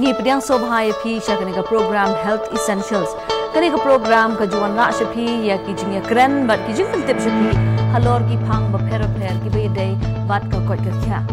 Gi pediang sobhai phi shakani ka program Health Essentials. Kani ka program ka juan ra shaphi ya ki jing ya kren bat ki jing tip shaphi halor ki phang ba pher ki be dei bat ka kot ka kya.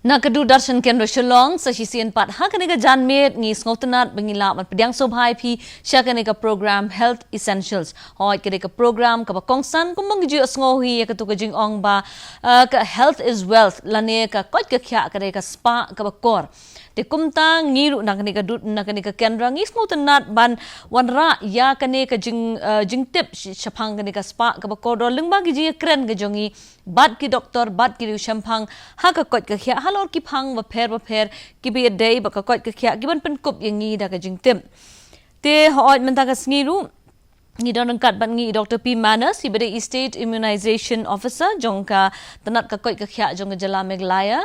Nakadu darshan kendra Khyllung sasisian pat hakaniga janmet ngi sngotanat bangila mat pediang sobhai phi shakaniga program Health Essentials hoi kedeka program ka kongsan kumbang ji sngohi yakatu ka jing ong ba ka health is wealth lane ka kot ka khya kadeka spa ka kor te kumta ngiru nakaniga kendra ngi sngotanat ban wanra ya kaneka jing tip shaphang kaneka spa ka kor do lingba gi ji kren ga jongi bat ki doctor bat ki shampang ha ka kot ka khya halor ki phang wa pher ki bi day ba ka kot ka khya ki ban pen kup yangi da ka jing tim te hoj man ta ka sngiru ni don kat ban ngi Dr. P Manas si bade state immunization officer jongka tanat ka kot ka khya jong jala meglaya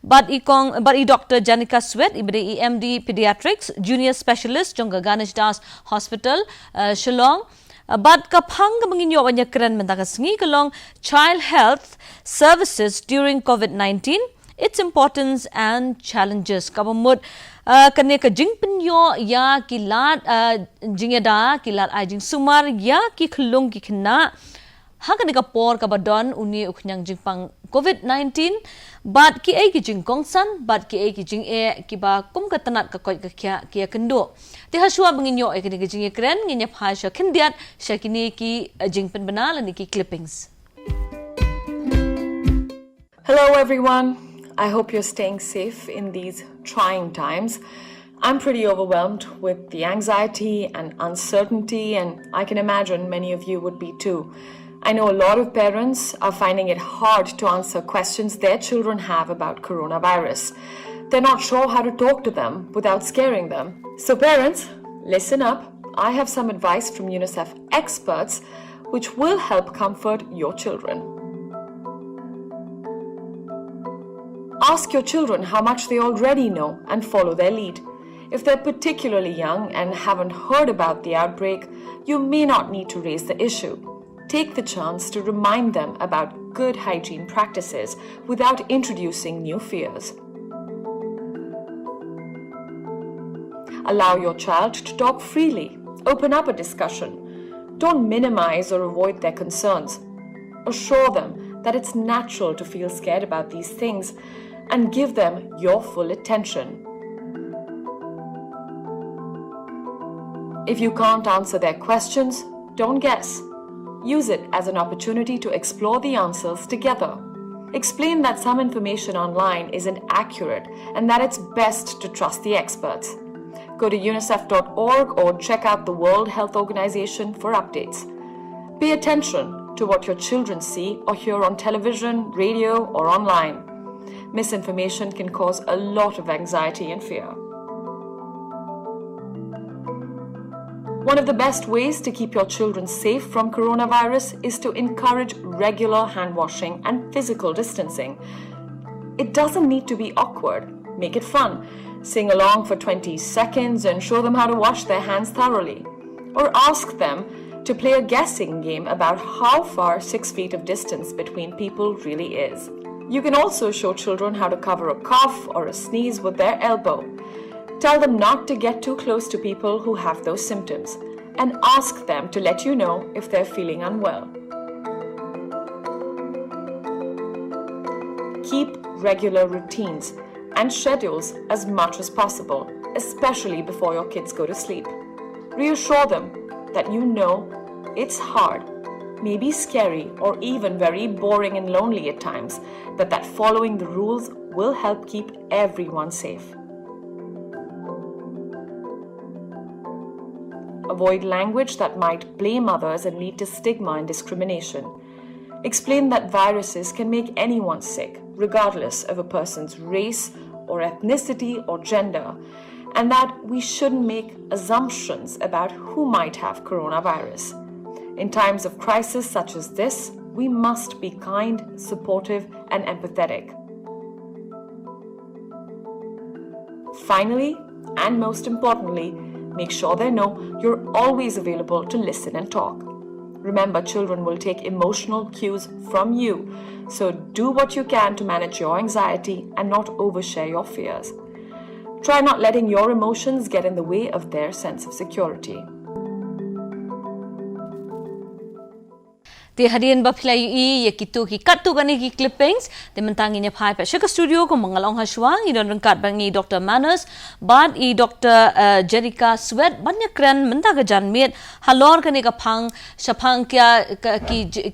but i Dr. Janika Swet i bade EMD pediatrics junior specialist jong Ganesh Das hospital Khyllung but kapang manginyo anya kren menta sngi kalong child health services during COVID-19 its importance and challenges kabamut kane ka jingpinyo ya kilat jingeda kilat ajing sumar ya ki Khyllung ki khna hakane ka por ka badon uni ukhyang jingpang COVID-19 but ki ai ki jingkong san but ki ai ki jing e ki ba kum ka tanat ka koi ka kya ki kendo te haswa banginyo e ki jing kren nginya phasha khindiat shakini ki jingpin banal ni ki clippings. Hello everyone, I hope you're staying safe in these trying times. I'm pretty overwhelmed with the anxiety and uncertainty, and I can imagine many of you would be too. I know a lot of parents are finding it hard to answer questions their children have about coronavirus. They're not sure how to talk to them without scaring them. So parents, listen up. I have some advice from UNICEF experts which will help comfort your children. Ask your children how much they already know and follow their lead. If they're particularly young and haven't heard about the outbreak, you may not need to raise the issue. Take the chance to remind them about good hygiene practices without introducing new fears. Allow your child to talk freely. Open up a discussion. Don't minimize or avoid their concerns. Assure them that it's natural to feel scared about these things and give them your full attention. If you can't answer their questions, don't guess. Use it as an opportunity to explore the answers together. Explain that some information online isn't accurate and that it's best to trust the experts. Go to unicef.org or check out the World Health Organization for updates. Pay attention to what your children see or hear on television, radio, or online. Misinformation can cause a lot of anxiety and fear. One of the best ways to keep your children safe from coronavirus is to encourage regular hand washing and physical distancing. It doesn't need to be awkward. Make it fun. Sing along for 20 seconds and show them how to wash their hands thoroughly. Or ask them to play a guessing game about how far 6 feet of distance between people really is. You can also show children how to cover a cough or a sneeze with their elbow. Tell them not to get too close to people who have those symptoms and ask them to let you know if they're feeling unwell. Keep regular routines and schedules as much as possible, especially before your kids go to sleep. Reassure them that you know it's hard, maybe scary, or even very boring and lonely at times, but that following the rules will help keep everyone safe. Avoid language that might blame others and lead to stigma and discrimination. Explain that viruses can make anyone sick, regardless of a person's race or ethnicity or gender, and that we shouldn't make assumptions about who might have coronavirus. In times of crisis such as this, we must be kind, supportive, and empathetic. Finally, and most importantly, make sure they know you're always available to listen and talk. Remember, children will take emotional cues from you, so do what you can to manage your anxiety and not overshare your fears. Try not letting your emotions get in the way of their sense of security. Ti hadian bapilai ye kitu ki katu kani ki clippings te mentangi nya phai pa shaka studio ko mangalong haswang I don rengkat bangi Dr. Manners bad I Dr. Jerica Sweat banyak keren menta ka janmit halor kani ka phang shapang kya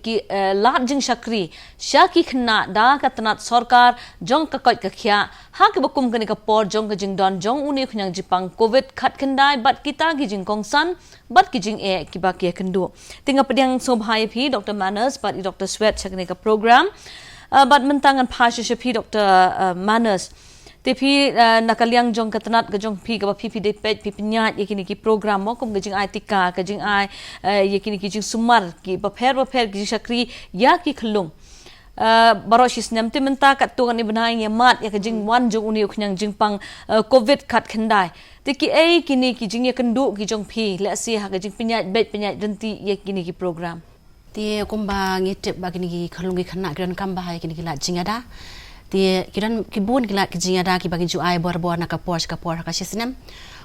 ki lat jing shakri shaki khna da ka tanat sarkar jong ka koi ka khya ha ke bakum kani ka por jong ka jing don jong uni khunyang jipang covid khat khandai bat kita ki jing kongsan bat ki jing e ki ba ke kendu tinga pediang sobhai phi Dr. Manners but Dr. Sweat chakne ka program but mentangan phasha shapi Dr. Manners te phi nakaliang jong katanat ka jong phi ka ba phi de pet phi pinyat ye kini ki program mo kum ka jing ai Tikka ka jing ai ye kini ki jing sumar ki ba pher ki shakri ya ki Khyllung baroshis namte menta kat tu kan ibnai ye mat ya ka jing wan jong uni khnyang jing pang covid khat khandai te ki ai kini ki jing ye kandu ki jong phi la si ha ka jing pinyat bet pinyat denti ye kini ki program Ti kumba ngitip bagi ni Khyllung ki khana kiran kamba hai kini kilat jingada ti kiran kibun kilat ki jingada ki bagi ju ai bor na ka por ka sisnem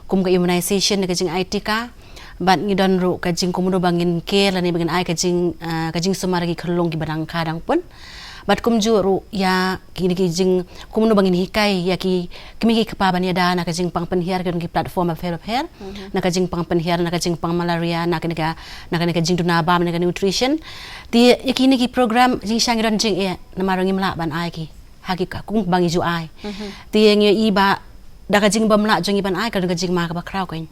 kum ka immunization ka jing Tikka bat ngidon ru ka jing kumuno bangin ke lani bangin ai ka jing sumar ki Khyllung ki barang kadang pun bat kum ju ru ya ki jing kumuno bangin hikai ya ki kimi ki kapa bani da na ka jing pang penhiar ki platform of health na ka jing pang penhiar na ka jing pang malaria na ka jing duna ba na ka nutrition ti yakini ki program jing sangidon jing e na marangi mala ban ai ki hagi ka kum bangi ju ai ti ngi iba da ka jing bamla jing ban ai ka jing ma ka ba kraw kan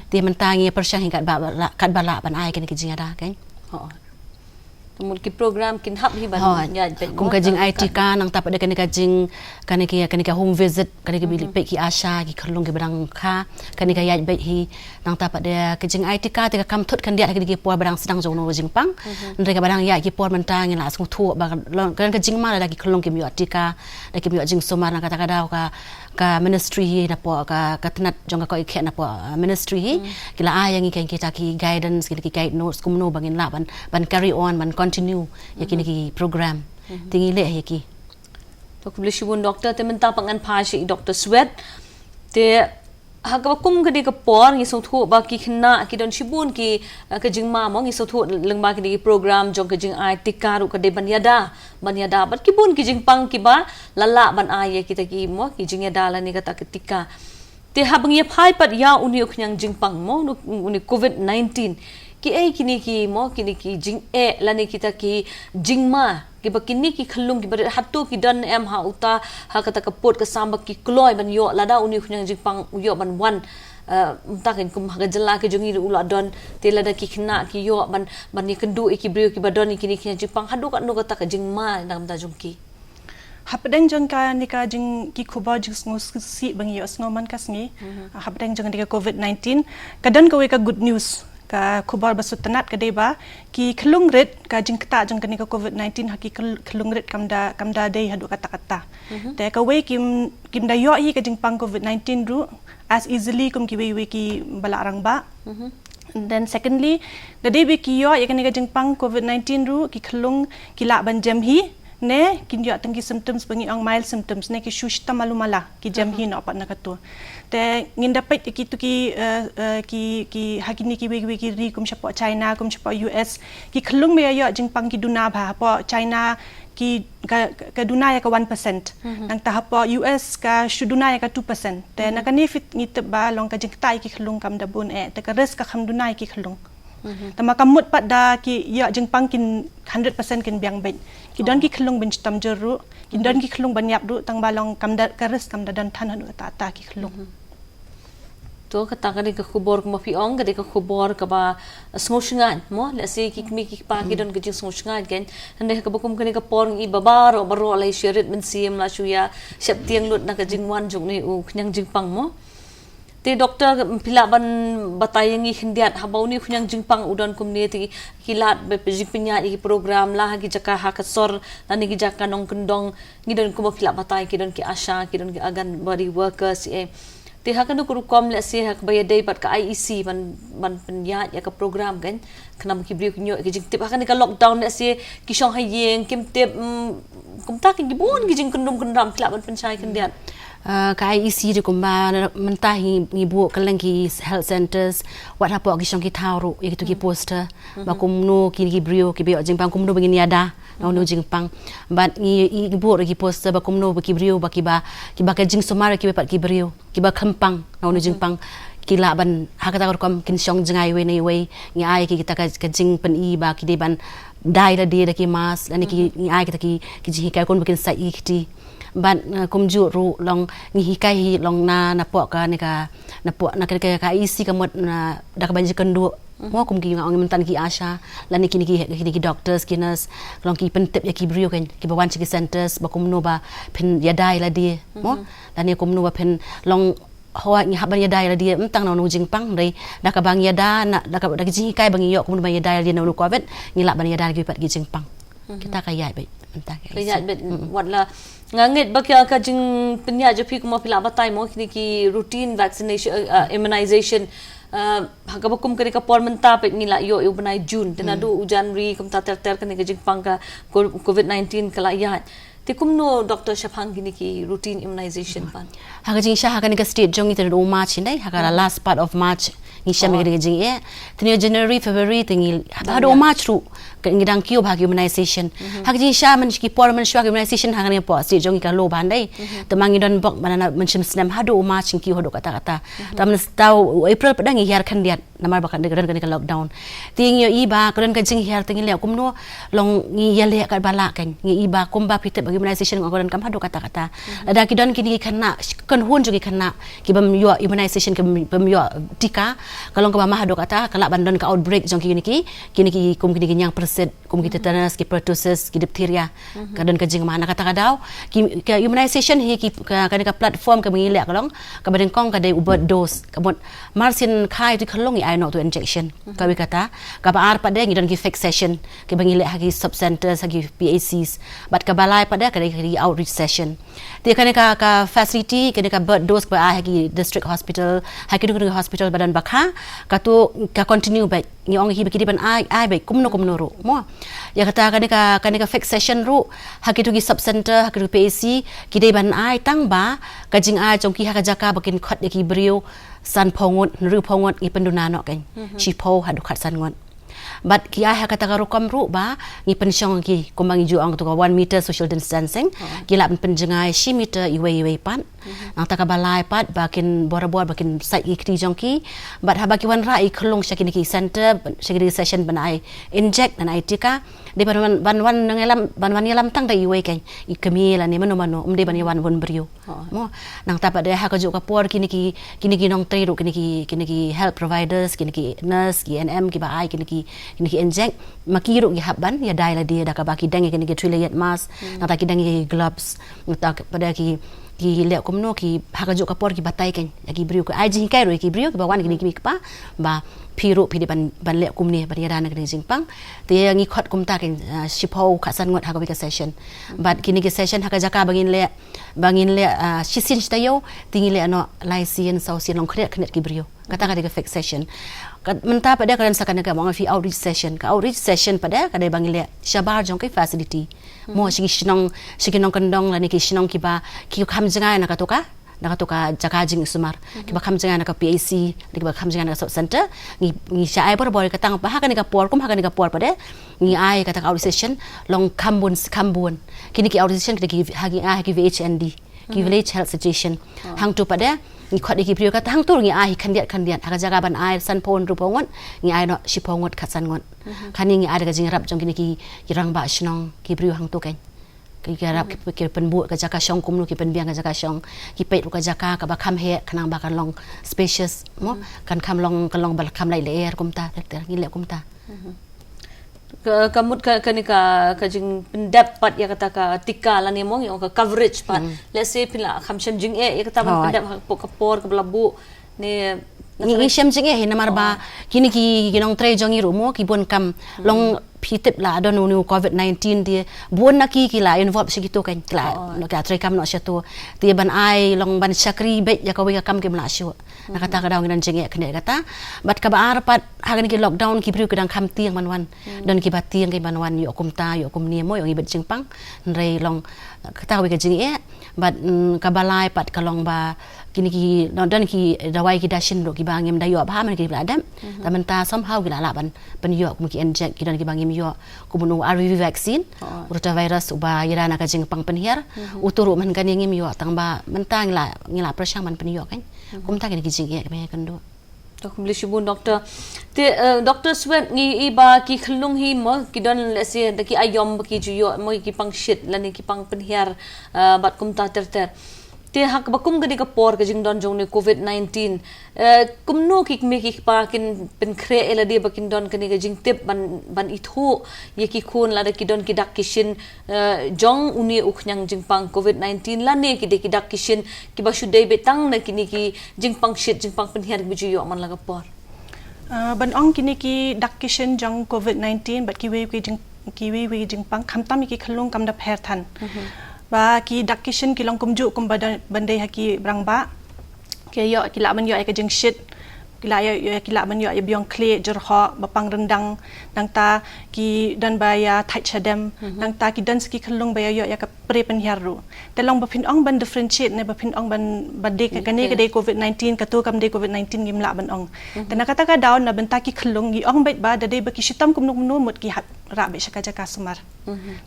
ti mentangi persyang kat bala ban ai ki jing ada kan Tumul ki program kin hap hi ban ya kum ka jing Tikka nang tapat de ka jing ka home visit ka bili pe ki asha ki Khyllung ki barang kha ka ya be hi nang tapat de ka jing Tikka te ka kam thut kan dia ki por barang sedang jong no jing pang ndre ka barang ya ki por mentang la sung thu ba ka jing ma la ki Khyllung ki mi Tikka da ki mi jing somar na kata kadau ka ministry hi na po ka tanat jong ka ikhe na po ministry hi kila ayang ki kita ki guidance ki guide notes kumno bangin la ban carry on ban continue yakini ki program tingi le yaki to kublishibun doctor te menta pangan phashi Dr. Sweat te hakakum kadi ka por ngi so thu ba ki khna ki don shibun ki ka jingma mo ngi so thu lengba ki program jong ka jing ai Tikka ru ka de banyada bat ki bun ki jing pang ki ba lala ban ai ki ta ki mo ki jing yada la ni ka ta Tikka te habang ye phai pat ya uni khnyang jing pang mo uni covid 19 ki ai kini ki mo kini ki jing e lani kita ki jingma ki bakini ki Khyllung ki bar hatu ki don em ha uta ha kata ka pot ka samba ki kloi ban yo lada uni khnyang jing pang yo ban wan takin kum ha jala ki jungi ula don te lada ki khna ki yo ban ni kendu ki brio ki badon ki ni jing pang hadu ka no ka ta ka jingma dam ta jungki Hapdeng jong ka nika jing ki kuba jing si bangi yo ngoman kasngi hapdeng jong nika covid-19 kadon ka we ka good news ka kubar basut tanat ka deba ki Khyllung ret ka jing kata jong kanika covid-19 haki Khyllung ret kamda dei hadu kata te ka we kim da yo hi ka jing pang covid-19 ru as easily kum ki we ki balarang ba and then secondly the day be ki yo ya kanika jing pang covid-19 ru ki Khyllung ki la ban jam hi ne kin yo tangki symptoms bangi ang mild symptoms ne ki shushta malumala ki jam hi no pat nakatu te ngin dapat ki tu ki hakini ki we ki ri kum chapo China kum chapo US ki Khyllung me yo jing pang ki duna ba po China ki ka duna ya ka 1% nang ta po US ka shuduna ya ka 2% te nakani fit ngit ba long ka jing tai ki Khyllung kam da bun te ka res ka kham duna ki Khyllung tama kamut pat da ki ya jing pang kin 100% kin biang bet ki don ki Khyllung bin tam jeru ki don ki Khyllung ban yap du tang balong kam da kares kam da dan tan hanu ta ki Khyllung to kata ka ka khubor ko mapiong ka ka khubor ka ba smoshngan mo la se ki mi ki pa ki don ka jing smoshngan ken ande ka bakum ka por i babar o baro lai sherit min sim la shuya shap tiang lut na ka jing wan jung ni u knyang jing pang mo te doktor pila ban batayang i khindiat habau ni knyang jing pang udon kum ni ti kilat be jing pinya i program la ha ki jaka ha ka sor na ni ki jaka nong kendong ni don kum pila batay ki don ki asha ki don ki agan body workers ti hakan ko kom le se hak bayadai pat ka IEC ban penya ya ka program kan kana ki brio nyo ki jing tip hakan ka lockdown le se ki shong hayeng kim tip kum ta ki bun ki jing kundum kundam klap ban penchai kan dia ka IEC de kumba mentah hi bu kalang ki health centers wat hapo ki shong ki thauru ki tu ki poster ba kumno ki brio ki bio jing pang kumno begini ada no jing pang bat ni bu ki poster ba kumno ki brio ba ki ba ka jing somar ki pat ki brio ki ba khempang no jing pang kila ban hakata ko kom kin shong jingai we nei we ni ai ki kita ka jing pen i ba ki de ban dai da de ki mas dan ki ni ai kita ki ji ka kon bikin sai ikti ban kumju ru long ni hikai hi long na po ka ni ka na po na ka isi ka mot na da ka banji kendu mo kum ki ngong mentan ki asha la ni ki doctors ki nurse long ki pentep ya ki brio kan ki bawan ki centers ba kum no ba pen ya dai la di mo la ni kum no ba pen long hawa ni haban ya dai la di mentang no jing pang dai da ka bang ya da na da ka ji hikai bang yo kum no ba ya dai la di no ko vet ni la ban ya dai ki pat ki jing pang kita kaya baik entah kaya bet watla ngangit bakya ka jing penya je phi kuma pila batai mo ki routine vaccination immunization hagabakum kari ka por menta pet ngila yo banai June tenadu January kum ta ter kan ka jing pang ka COVID-19 kala ya te kumno Dr. Shaphang gini ki routine immunization pan haga jing sha haga ni ka state jong ite do March ndai haga last part of March ni sha me jing e teni January February tingi hado March ru ngidang kio bhag immunization haga jing sha man ki por man shwa immunization haga ni po state jong ka lo bandai temangi don bok manana menchim snam hado March ki hodo kata tam tau April padang yar kan dia namar bakan de kan ka lockdown ting yo iba kan ka jing yar tingi le kumno long ngi yale ka bala kan ngi iba kumba pite immunization ngoran kam hado kata ada ki don kini kana kan hun jogi kana ki bam yo immunization ki bam yo Tikka kalong ka mah hado kata kala bandon ka outbreak jong kini ki kum kini nyang perset kum ki tetanus ki pertussis ki diphtheria kadon ka jing mana kata kadau ki immunization hi ki ka platform ka mengile kalong ka baden kong ka dai ubot dose kabot marsin khai ti khalong I know to injection ka wi kata ka ba ar pada ngidon ki fix session ki bangile hagi sub centers hagi PACs but ka balai pada ka outreach session dia kan ka facility ka bird dose ba hagi district hospital hagi hospital badan bakha ka tu ka continue ba ni ong hi bikidi ban ai ba kumno ro mo ya kata ka fix session ru hagi tu sub center hagi PAC ki dei ban ai tang ba ka jing ai jong ki ha ka jaka bakin khat ki brio san pongot ru pongot i penduna no kan chi po hadu khat san ngon but ki ai kata karo kamru ba ngi pensyong ki kumbang ju ang to 1 meter social distancing gila pen Jingai shi meter iwe pan nang taka balai pat bakin bor bakin sai ikti jongki but habaki wan rai Khyllung shakini ki center shakini session banai inject dan ai Tikka de ban ngelam tang dai iwe kan ikami la ni mano umde ban yawan bon brio mo nang tapat de ha ka ju ka por kini ki nong tre ru kini ki health providers kini ki nurse ki NM ki ba ai kini ki inject makiru ki habban ya dai la dia da ka baki dangi kini ki trillion mask nang ta ki dangi gloves nang pada ki le komno ki hakajo ka por ki batai kan ki brio ko ai jing kai ro ki brio ki bawan ki pa ba phiru phi de ban le kum ni ban yada na ki jingpang te ngi khot kum ta kan shipho khasan ngot hakawi ka session but kini ki session haka jaka bangin le shisin stayo tingi le no lycien sausin long khret khnet ki brio kata ka fix session menta pada kan sakana ka mong fi outreach session pada ka dai bangin le shabar jong kai facility mo shiginong kandong la ni ki shinong ki ba ki kham jangai na ka to ka jaka jing sumar ki ba kham jangai na ka PAC ki ba kham jangai na ka center ni sha ai bor ka tang ba ha ka ni ka por pada ni ai kata outreach session long khambun kini ki outreach session ki hagi ki VHND ki village health station hang tu pada ni khot ki priyo ka hang tu ngi ai khandiat haka jaga ban ai san pon rupongot ngi ai no shipongot khatsan ngot khani ngi ai ga jing rap jong kini ki rang ba shnong ki priyo hang tu kan garap ki penbu ka jaka syong kumnu ki penbiang ka jaka syong ki peit ka jaka ka ba kham he khanang ba kan long spacious mo kan kham long kalong bal kham lai le kumta ter ngile kumta kamut ka kanika ka jing pendap pat ya kata ka Tikka la ni mong yung ka coverage pat let's say pila khamshan jing ya kata pendap ka por ka blabu ni ngi shem jing hinamar ba kini ki ginong tre jongi rumo ki bon kam long pitip la don nu COVID-19 dia buon na ki la involve sigitu kan kla no ka tre kam no satu dia ban ai long ban sakri be ya ka we kam ke mla shu na kata ka daw ngan jing kene kata bat ka ba arpat hagan ki lockdown ki priu kadang kam tiang manwan don ki batiang ki manwan yo kumta yo kumni mo yo ibet jingpang rei long kata we ka jing bat ka balai pat ka long ba kini ki don ki dawai ki dashin ro ki bangem dayo ba man ki bladam tamen ta somehow ki la ban pen yo kum ki inject ki don ki bangem yo kumunu RVV vaccine rotavirus uba irana ka jing pang penhiar uturu man kan ngim yo tang ba mentang la ngila prasang man pen yo kan kum ta ki jing ye me kan do Dok beli shubun doktor te doktor swet ngi iba ki Khyllung hi mo ki don lese de ki ayom ki juyo mo ki pang shit lani ki pang penhiar bat kum ta ter te hak bakum gadi ka por ka jing don jong ni COVID-19 kumno ki me ki pa kin pen kre ela de bakin don kani ka jing tip ban ithu ye ki khun la de ki don ki dak kishin jong uni ukhnyang jing pang COVID-19 la ne ki de ki dak kishin ki ba shu dei betang na kini ki jing pang shit jing pang penhiar bi ju yo man la ka por ban ong kini ki dak kishin jong COVID-19 bat ki we jing pang khamtam ki Khyllung kam da pher than ba ki dak kishin ki long kumju kum bandai haki brangba ke yo ki la man yo ka jing shit ki la man yo biong kle jerha bapang rendang nang ta ki dan baya thai chadem nang ta ki dan ski Khyllung baya yo ka pre pen hiaru te long bapin ong ban differentiate ne bapin ong ban de ka ne ka de COVID-19 ka tu kam de COVID-19 gim la ban ong te na kata ka down na benta ki Khyllung gi ong bait ba da de ba ki shitam kum nu mut ki ra be shaka jaka sumar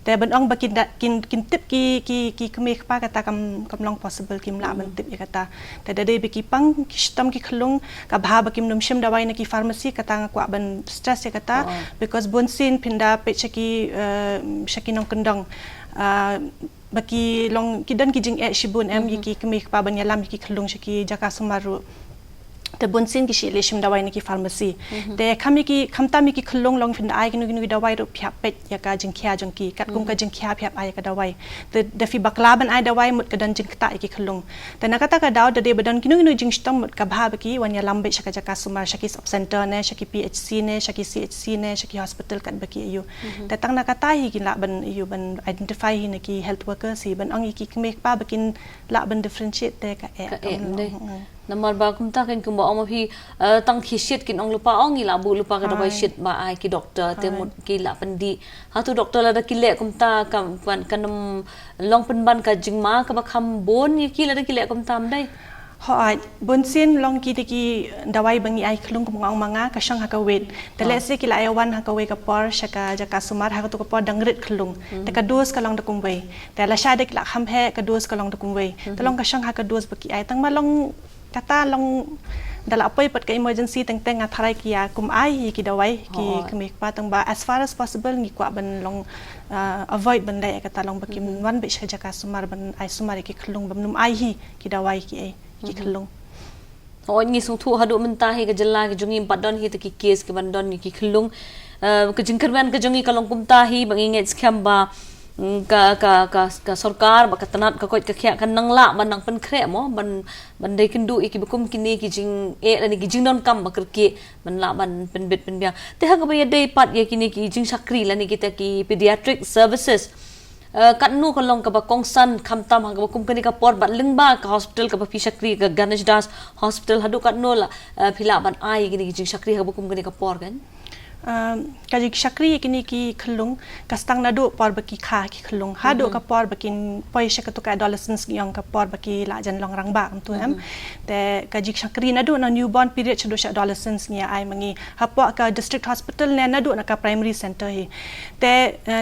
te ban ong ba kin tip ki kme pa kata kam long possible kim la ban tip ya kata te da de be ki pang ki shitam ki Khyllung ka bha ba kim num shim dawai na ki pharmacy kata nga kwa ban stress ya kata because bonsin pinda pe shaki nong kendong baki long kidan ki jing shibun ki kme pa ban yalam ki Khyllung shaki jaka sumaru te bonsin ki shile shim dawai na ki pharmacy te khamta mi ki Khyllung long fin ai ginu dawai ro phya pet ya ka jing khya jong ki kat kum ka jing khya phya ai ka dawai te da fi bakla ban ai dawai mut ka dan jing ta ki Khyllung te na kata ka daw de badan ginu jing stam mut ka bha ki wan ya lambe shaka jaka sumar shaki sub center ne shaki PHC ne shaki CHC ne shaki hospital kat baki ayu te tang na kata hi ki la ban ayu ban identify hi na ki health worker si ban ong ki kme pa bakin la ban differentiate te ka namar ba kumta kan kumba om phi tang khi shit kin ong lupa ong ila bu lupa ka dawai shit ba ai ki doctor te mut ki la pandi ha tu doctor la da ki le kumta kam kanam long penban ka jingma ka ba kham bon ye ki la da ki le kumta am dai hoi bonsin long ki dawai bangi ai Khyllung kum ngong manga ka shang ha ka wet te le se ki la ai wan ha ka we ka por shaka jaka sumar ha ka to ka por dangrit Khyllung te ka dos ka long da kum we te la sha de ki la kham he ka dos ka long da kum we te long ka shang ha ka dos baki ai tang ma long kata long dala apoy pat ka emergency teng atharai kia kum ai ki dawai ki kemik pa tang ba as far as possible ni kwa ban long avoid ban dai kata long bakim wan be shaja ka sumar ban ai sumar ki Khyllung bam num ai hi ki dawai ki ai ki Khyllung o ngi sung thu hadu menta hi ka jalla ki jungi padon hi ki case ki ban don ni ki Khyllung ka jingkerban ka jungi ka long kum ta hi bangi nge scam ba ka sarkar ba katanat ka koit ka khya kan nangla ban nang pen khre mo ban dei kin du iki bukum kini ki jing ani ki jing don kam ba kerke ban la ban pen bet pen bia te ha ka ba dei pat ye kini ki jing sakri la ni kita ki pediatric services kat nu ka long ka ba kongsan khamtam ha ka bukum kani ka por ban lingba ka hospital ka ba pi sakri ka Ganesh Das hospital hadu kat no la phila ban ai kini ki jing sakri ha bukum kani ka por kan kajik sakri kini ki Khyllung kastang nadu por baki kha ki Khyllung hadu ka por bakin poi shaka to ka adolescents yang ka por baki la jan long rang ba tu te kajik sakri nadu na newborn period chado sha adolescents ni ai mangi hapo ka district hospital ne nadu na ka primary center hi te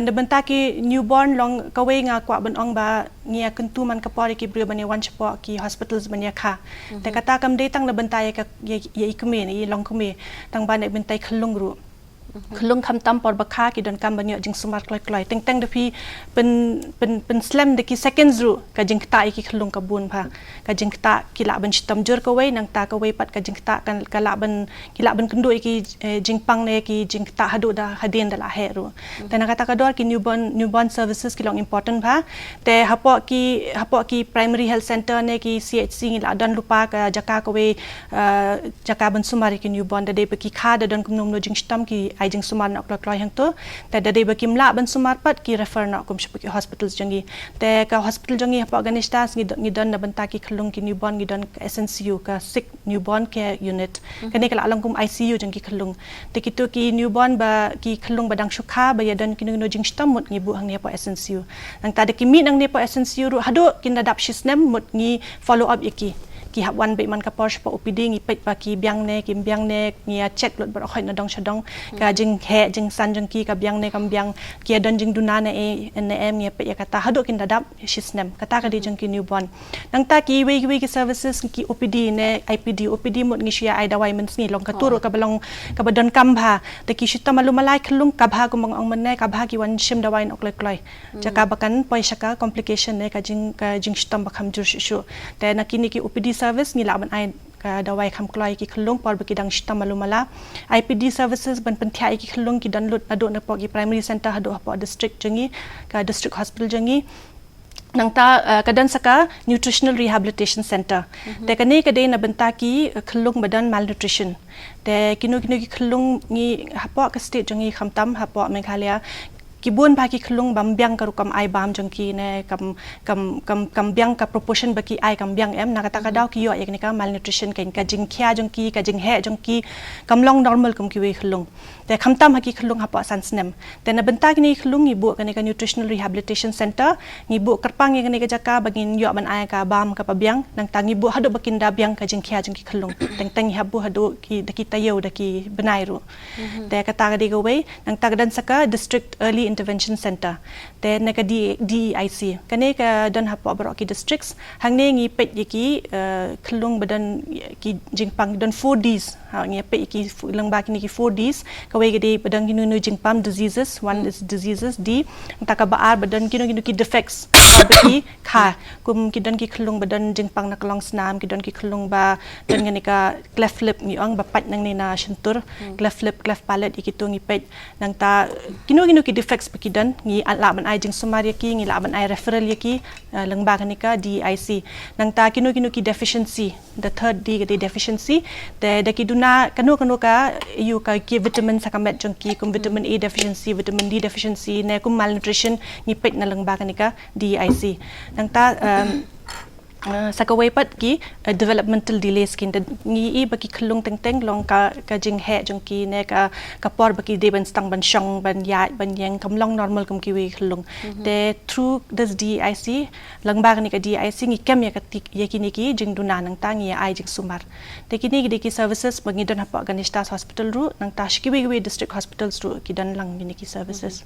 de benta ki newborn long ka we nga kwa ban ong ba ngia kentu man ka por ki brio bani wan chapo ki hospitals bani kha te kata kam de tang na benta ka ye ikme ni long kume tang ba ne bentai Khyllung ru Khyllung kham tam por bakha ki don kam banyo jing sumar kloi teng teng de pi pen slam de ki seconds ru ka jing ta ki Khyllung ka bun pha ka jing ta ki la ban chitam jur ka wei nang ta ka wei pat ka jing ta kan ka la ban kendu ki jing pang ne ki jing ta hadu da hadin da la he ru te na kata ka dor ki newborn services ki long important pha te hapo ki primary health center ne ki CHC ngi la don lupa ka jaka ka wei jaka ban sumari ki newborn da de ki kha da don kum nom no jing stam ki ai jing sumar nak kloi hang to te da de kim la ban sumar pat ki refer na kum shpu ki hospitals jangi te ka hospital jangi hapo ganistas ngi don na banta ki Khyllung ki newborn ngi don SNCU ka sick newborn care unit kani kala alang kum ICU jangi Khyllung te ki to ki newborn ba ki Khyllung badang shukha ba ya don ki no jing stam mut ngi bu hang ni hapo SNCU nang ta de ki mi nang ni hapo SNCU ru hado kin dadap shisnem mut ngi follow up iki ki hab wan be man ka por pa OPD ngi pet pa ki byang ne ngi check lot bar khoi na dong shadong ka jing he jing san jing ki ka byang ne kam byang ki don jing duna ne NM ngi pet ya kata hado kin dadap shisnem kata ka di jing ki newborn nang ta ki we ki services ki OPD ne OPD mut ngi shia ai dawai men ngi long ka turu ka balong ka badon kam bha te ki shita malu malai Khyllung ka bha ko mang ang man ne ka bha ki wan shim dawai nok kloi jaka bakan poi shaka complication ne ka jing shitam bakham jur shu te na kini ki OPD service ni laban ai ka dawai kham kloi ki Khyllung por baki dang shita malumala IPD services ban penthai ki Khyllung ki dan lut ado na po ki primary center hado po district jangi ka district hospital jangi nang ta kadan saka nutritional rehabilitation center te kani kadai na banta ki Khyllung badan malnutrition te kinu ki Khyllung ni hapo ka state jangi khamtam hapo Meghalaya kibun bagi Khyllung bambyang karukam ai bam jangki ne kam byang ka proportion baki ai kam byang em na kata ka daw ki yo ek ne ka malnutrition kain ka jing khya jangki ka jing he jangki kam long normal kam ki we Khyllung te khamtam haki Khyllung hapa sansnem te na benta ni Khyllung ni bu ka nutritional rehabilitation center ni bu kerpang ni ka jaka bagin yo ban ai ka bam ka pabyang nang tangi bu hadu bakin da byang ka jing khya jangki Khyllung teng teng habu hadu ki daki tayo daki benai ru te kata ka diga we nang tagadan saka district early intervention center te neka DEIC kane ka don hapo bro ki districts hangne ngi pet ki Khyllung badan ki jingpang don 4Ds ha ngi pet ki lang ba ki 4Ds ka we gede badan ki nu jingpam diseases one is diseases D ta ka baar badan ki ki defects ki kha kum ki don ki Khyllung badan jingpang nak long snam ki don ki Khyllung ba don ngani ka cleft lip ngi ong ba pat nang ni na shentur cleft lip cleft palate ki to ngi pet nang ta kinu ki defects pakidan ngi laban ai jing sumaria ki ngi laban ai referral yaki lengba kanika DIC nang ta kinu ki deficiency the third D the deficiency the ki duna kanu ka you ka ki vitamin sakamet jongki kum vitamin A deficiency vitamin D deficiency ne kum malnutrition ngi pet na lengba kanika DIC nang ta sakawai pat ki developmental delays kin ngi I baki Khyllung teng long ka jing he jongki ne ka por baki de ban stang ban shong ban ya ban yang kam long normal kum ki we Khyllung te through this DIC langba ni ka DIC ngi kem ya ka tik ya kini ki jing duna nang ta ngi ai jing sumar te kini ki services bangi don hapa Ganistas hospital ru nang ta shiki we district hospitals ru ki dan lang ni ki services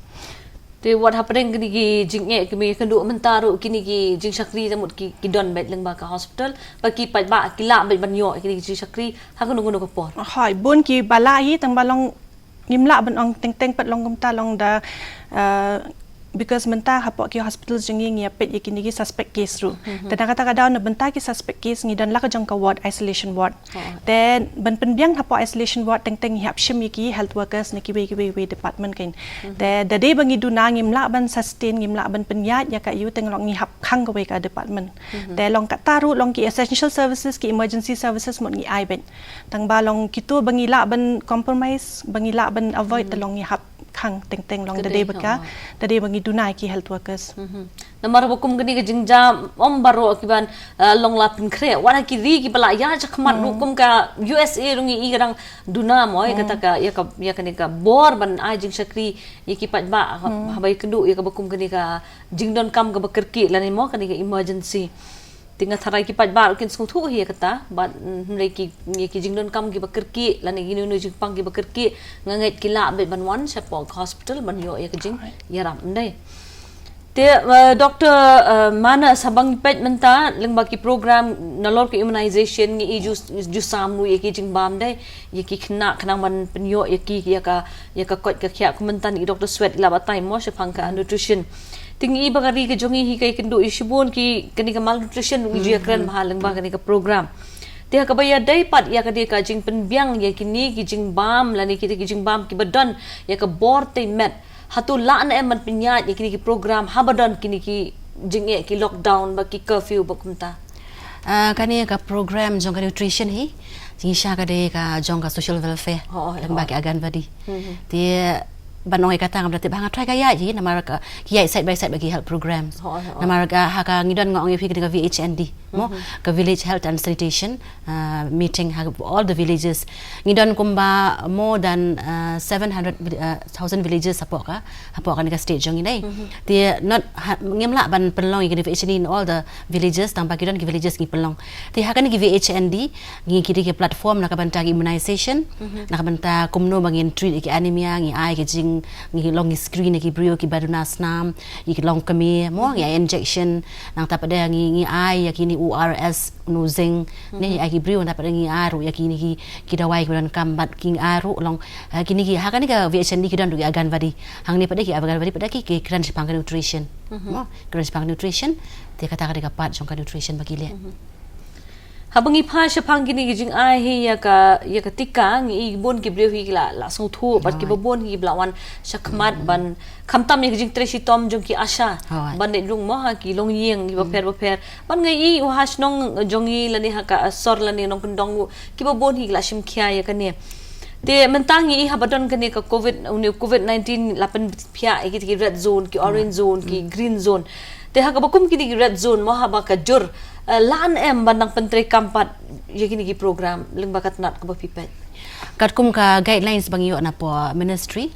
te what Hapdeng kini ki jinge kami kendu mentaru kini ki jing sakri tamut ki don bet leng ba ka hospital baki pat ba ki la bet banyo kini ki jing sakri ha kunu ko por hai bon ki balai tang balong ngimla ban ong teng pat long ta long da because menta hapo ki hospitals jingi ngi pet yakini ki suspect case ru te kata ka daw na benta ki suspect case ngi dan la ka jong ka ward isolation ward then ban penbyang hapo isolation ward teng hap shim ki health workers ni ki we department kain te da de bangi du na ngim la ban sustain ngim la ban penyat ya ka yu teng long ngi hap khang ka we ka department te long ka taru long ki essential services ki emergency services mo ngi ai ben tang ba long kitu bangi la ban compromise bangi la ban avoid the long ngi hap khang teng long da de bangi dunai ki health workers namar bokum gani ka jingja om baro kiban long lapin kre wana ki ri ki bala ya jakmat hukum ka USA rungi igrang duna moy kata ka ya ka ni ka bor ban ai jing sakri yaki pat ba habai kedu ya ka bokum gani ka jingdon kam ka bakerki lani mo kani ka emergency tinga tharai ki pat bar kin sung thu hi kata bat mre ki jingdon kam ki bakerki lani ginu nu jingpang ki bakerki nganget ki la bet ban wan sa po hospital ban yo ya ka jing yaram ndai Dr. Mana sabang pet menta lengba ki program nalor ki immunization ngi ju samnu ye ki jingbam dai ye ki khna man penyo ye ki ya ka kot ka khya kumentan ni Dr. Sweat la batai mo se phangka nutrition tingi bagari ke jongi hi kai kendo ishibon ki kani ka malnutrition wi ju kran mahal lengba kani ka program dia ka baya dai pat ya ka dia ka jing penbiang ye kini ki jingbam la ni ki jingbam ki badan ya ka bor te met hatu la na man pinyat ye kini ki program habadan kini ki jinge ki lockdown ba ki curfew ba kumta kani ka program jong ka nutrition hi jingisha ka de ka jong ka social welfare lengba ki agan badi dia banoi kata ngam berarti bang try kaya ji namar ka kiai side by side bagi health programs namar ka haka ngidon ngong fi ka VHND mo ka village health and sanitation meeting all the villages ngidon kumba more than 700,000 villages support ka ni ka state jong ini dia not ngemla ban pelong ki VHND in all the villages tanpa ngidon ki villages ngi pelong ti haka ni ki VHND ngi kiri ki platform nak banta immunization nak banta kumno bangin treat ki anemia ngi ai ki jing ngi long screen ki brio ki baduna snam ki long kami mo ngi injection nang tapada ngi ai ya kini URS nuzing ni ai ki brio tapada ngi aru ya kini ki dawai ki dan kambat king aru long kini ki hakani ka VHN ki dan du agan vadi hang ni pada ki agan vadi pada ki kran pang nutrition mo kran pang nutrition dia kata ka pat jong ka nutrition bagi le habangi pha shapang kini gijing ai hi ya ka Tikka ngi bon ki breu hi la so thu bat ki bon hi blawan shakmat ban khamtam ni gijing treshi tom jong ki asha ban de lung mo ha ki long yeng ki ba per ban ngai i has nong jongi lani ha ka sor lani nong pendong ki ba bon hi la shim khya ya ka ne te mentangi i habadon kani ka covid 19 lapan phya ki red zone ki orange zone ki green zone te ha ka bakum ki red zone mo ha ba ka jur lan bandang pentri kampat yakini ki program leng bakat nat ka bapipet kat kum ka guidelines bang yo na po ministry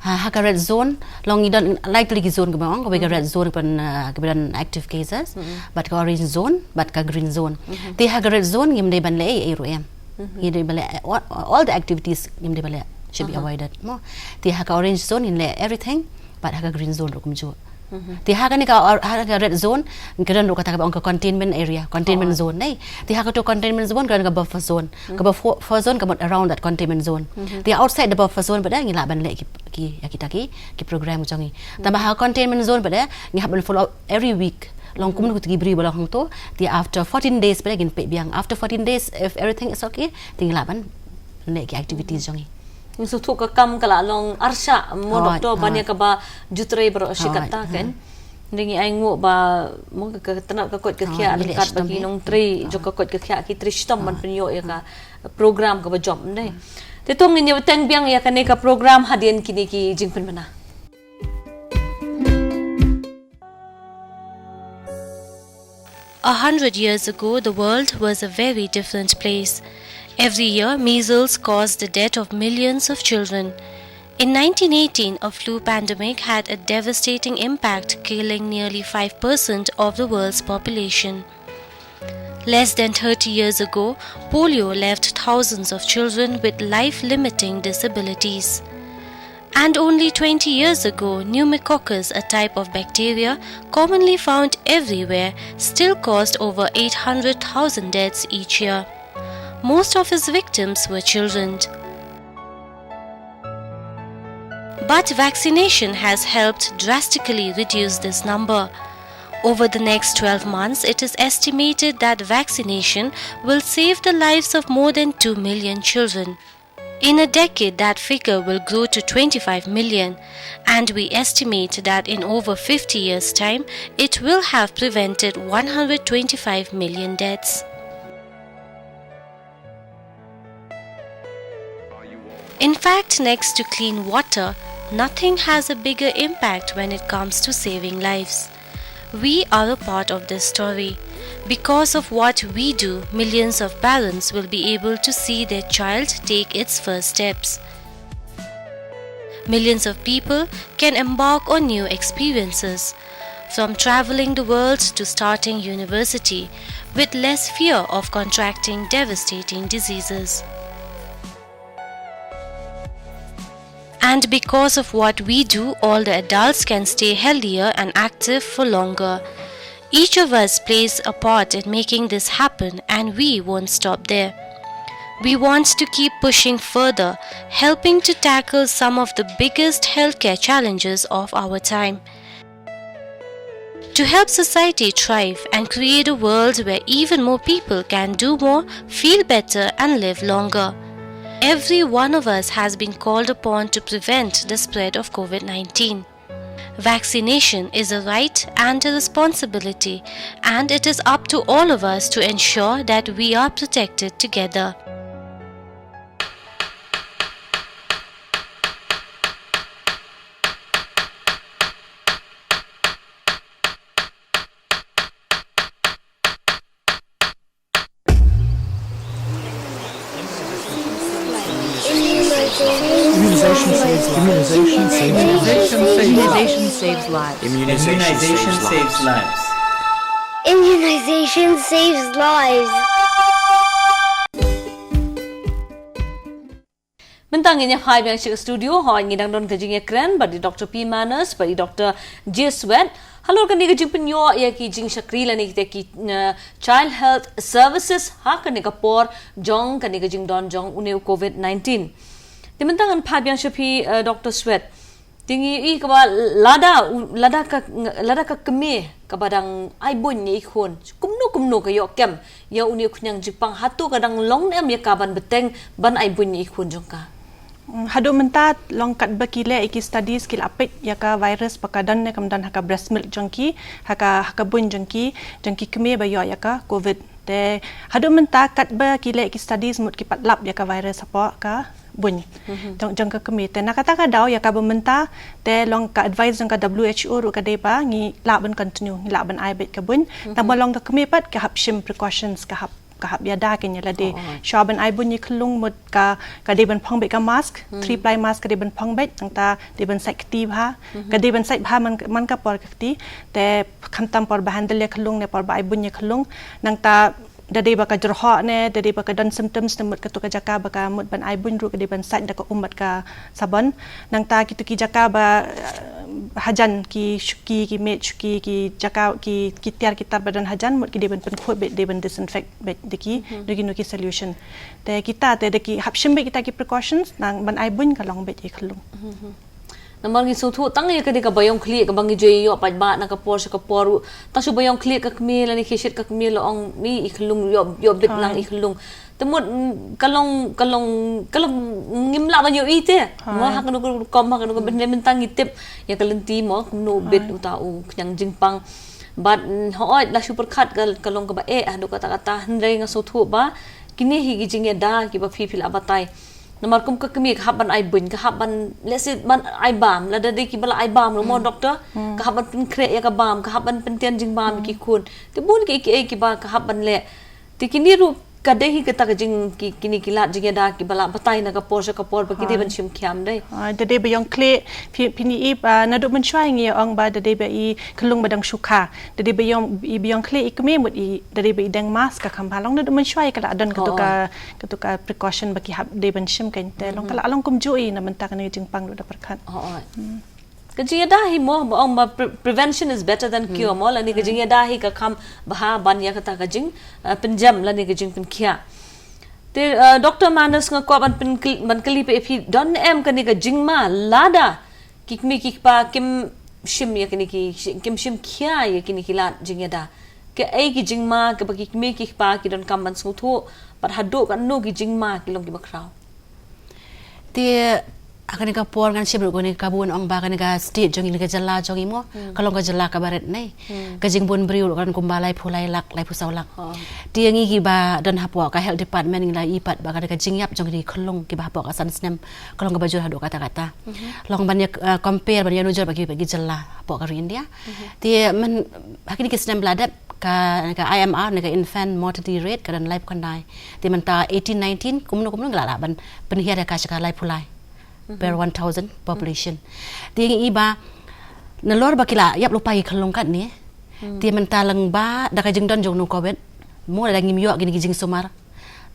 ha ka red zone long idon likely ki zone ka bang ka red zone pan keberan active cases but ka orange zone but ka green zone ti ha ka red zone ngim de ban le e ro em ngim de bale all the activities ngim de bale should be avoided mo ti ha ka orange zone in le everything but ha ka green zone ro kum jo ti ha ni ka red zone kedan ro kata ka ka containment area containment zone nei ti ha ka to containment zone kan ka buffer zone ka buffer zone ka around that containment zone ti outside the buffer zone pada ngila ban le ki kita ki program jongi tambah ha containment zone pada ngi happen follow every week long kum ku gi bri bala hang to ti after 14 days pada gin pe biang after 14 days if everything is okay ti ngila ban le ki activities jongi yung sutu ka kam kala long arsha mo doktor banya ka ba jutre bro shikata kan ringi ai ngo ba mo ka tanap ka kot ka khya kat bagi nong tri jo ka kot ka khya ki tristam man penyo ya ka program ka ba job nei te tong ni teng biang ya ka ne ka program hadien kini ki jingpen mana 100 years ago, the world was a very different place. Every year, measles caused the death of millions of children. In 1918, a flu pandemic had a devastating impact, killing nearly 5% of the world's population. Less than 30 years ago, polio left thousands of children with life-limiting disabilities. And only 20 years ago, pneumococcus, a type of bacteria commonly found everywhere, still caused over 800,000 deaths each year. Most of his victims were children. But vaccination has helped drastically reduce this number. Over the next 12 months, it is estimated that vaccination will save the lives of more than 2 million children. In a decade, that figure will grow to 25 million, and we estimate that in over 50 years' time, it will have prevented 125 million deaths. In fact, next to clean water, nothing has a bigger impact when it comes to saving lives. We are a part of this story. Because of what we do, millions of parents will be able to see their child take its first steps. Millions of people can embark on new experiences, from traveling the world to starting university, with less fear of contracting devastating diseases. And because of what we do, all the adults can stay healthier and active for longer. Each of us plays a part in making this happen, and we won't stop there. We want to keep pushing further, helping to tackle some of the biggest healthcare challenges of our time. To help society thrive and create a world where even more people can do more, feel better, and live longer. Every one of us has been called upon to prevent the spread of COVID-19. Vaccination is a right and a responsibility, and it is up to all of us to ensure that we are protected together. Immunization saves lives. Immunization saves lives. Immunization saves lives. Immunization saves lives. Mentang ini hai yang sik studio hai ngidang don kajing ekran badi Dr. P Manas badi Dr. J Sweat. Halo kan kajing penyo ya ki jing sakri lani kita ki Child Health Services ha kan ka por jong kan kajing don jong une COVID-19. Timentang an phab yang shapi Dr. Sweat. Tingi I ka lada ka keme ka badang ai bun ni khon. Kumno ka yo kem ya une khunyang jipang hatu kadang long nem ya kaban beteng ban ai bun ni khon jong ka. Hadu mentat long kat bakile iki studies kil apit yaka virus pakadan ne kamdan haka breast milk jongki haka bun jongki keme bayo yaka covid te hadu mentat kat bakile iki studies mut ki patlap yaka virus apa ka bun jong ka keme te nakata ka daw yaka bementa te long ka advise jong ka WHO ru ka depa ngi laban continue ngi laban ai bet ka bun ta bolong ka keme pat ka hapshim precautions ka hap biada kenya lade shaban ai bunyi Khyllung mut ka deban phong be ka mask 3 ply mask ka deban phong be tangta deban sakti bha ka deban sai bha man ka por kakti te khamtam por bahandle le Khyllung ne por ai bunyi Khyllung nangta dade ba ka jorho ne dade ba ka dan symptoms ne mut ka to ka jaka ba ka mut ban ai bun ru ka deban sai da ka umat ka saban nangta kitu ki jaka ba hajan ki shuki ki met shuki ki jaka ki tiar kitar badan hajan mut ki deban pen khot bet deban disinfect bet deki no ki solution te kita te deki hapshim be kita ki precautions nang ban ai bun ka long bet e Khyllung Namang ni sutu tang ya kadika bayong kli ka bangi joy yo pa ba na ka por sa ka por ta su bayong kli ka kmi la ni khishit ka kmi lo ong mi Khyllung yo bit lang Khyllung temut kalong ngimla ba yo ite mo ha kanu kom ha kanu ben mentang itip ya kalenti mo no bit utau kyang jingpang bat hoit la super khat kalong ka ba adu kata hendai nga sutu ba kini higi jingya da ki ba fil abatai Namar kum ka kemi ka haban ai bun ka haban let's say ban ai bam la dadi ki bala ai bam mo doctor ka haban pin kre ya ka bam ka haban pin tian jing bam ki khun te bun ki ba ka haban le ti kini ru kadehi ka ta jing ki kini kilat jing da ki bala batai na ka por ba ki de ban shim khyam dai dade be yong kle pini ip na do man shwai ngi ong ba dade be I Khyllung badang shukha dade be yong kle ikme mut I dade be dang mask ka kham halong na do man shwai kala adan ka to ka precaution ba ki hab de ban shim kan te long kala along kum jui na man ta kan jing pang do da parkhat Kajing dah hi mo ong prevention is better than cure mo lani kajing dah hi ka kham baha ban ya kata kajing penjam lani kajing pen khia te Dr. Manas nga ko ban kali pe phi don em kani kajing ma lada kikmi kikpa kim shim ya kini ki kim shim khia ya kini kila jing da ke ai ki jing ma ke ba kikmi kikpa ki don kam ban su thu par hado kan no ki jing ma ki long ki bakrau te akan ka por kan sibro ko ni kabun ong ba kan ka state jong ni ka jala jong imo kalong ka jala ka baret nei ka jing bun briu kan kumbalai phulai lak lai phusau lak ti ngi ki ba don hapwa ka health department ngi la ipat ba ka jing yap jong ni Khyllung ki ba hapwa ka san snem kalong ka bajur hado kata long ban compare ban ya nujur bagi jala hapwa ka India ti man hakini ki snem bladat ka IMR ka infant mortality rate ka dan life kandai ti man ta 18 19 kumno ngala ban penhiar ka ka life phulai per 1,000 population. Dia iba nalor bakila yap lupai Khyllung kat ni. Dia mentalang ba dak jeng don jong no covid. Mo da ngim yo gini jing somar.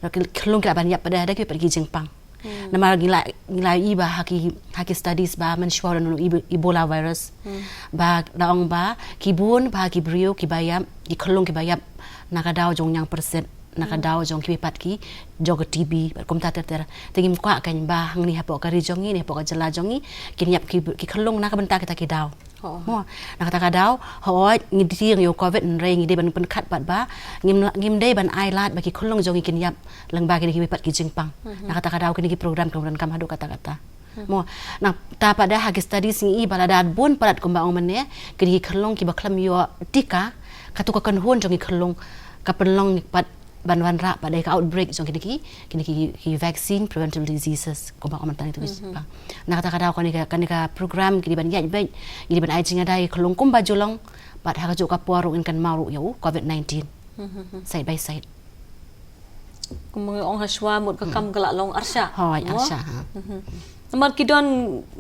Dak Khyllung kila ban yap pada ada ki pergi jeng pang. Nama gila iba haki studies ba mensyuar no Ebola virus. Ba daong ba kibun ba kibrio kibayam ki Khyllung kibayam nakadaw jong yang persen nakadaw jong kipat ki jog TB kum ta ter tingim kwa kan ba hang ni hapo ka ri jongi ni hapo ka jala jongi kinyap ki Khyllung nak benta kita ki daw mo nakata daw ho ngidi yo covid re ngidi ban pen khat bat ba ngim dei ban ai lat ba ki Khyllung jongi kinyap lang ba ki kipat ki jingpang nakata daw ki program kam hadu kata mo na ta pada hagi studies ngi balada bun parat kumbaong mene ki Khyllung ki ba Khlam yo Tikka katu ka kan hun jongi Khyllung ka penlong pat ban ra pada ka outbreak jong kini vaccine preventive diseases ko ba komentar itu ba na kata kada ko ni ka program kini ban ya baik ini ban ai jinga dai Khyllung kum ba julong pat ha ka jo ka puaru in kan maru yo covid-19 side by side kum ong haswa mut ka kam galak long arsha hoi arsha Namar kidon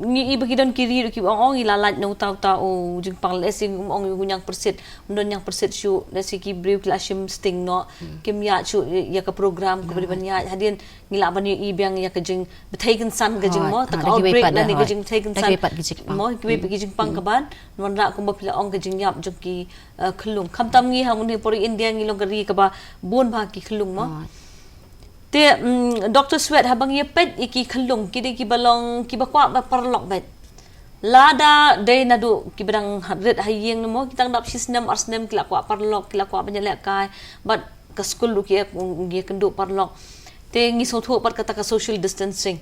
ngi iba kidon kiri ki ong ilalat no tau jing pang lesing ong gunyang persit undon yang persit shu lesi ki briu clashim sting no kim ya shu ya ka program ko bari banya hadin ngila ban i biang ya ka jing betaken san ka jing mo tak outbreak la ni ka jing taken san mo ki be jing pang ka ban non ra ko ba pila ong ka jing yap jong ki Khyllung kham tam ngi hang ni pori India ngi long gari ka ba bon ba ki Khyllung mo te Dr. Sweat habang ye pet iki Khyllung kidi ki balong ki bakwa ba parlok bet lada day nadu ki bedang red hayeng mo kitang dap sistem arsnem kila kwa parlok kila kwa banyalek kai but ka school lu ki ye kendu parlok te ngi sotho pat kata ka social distancing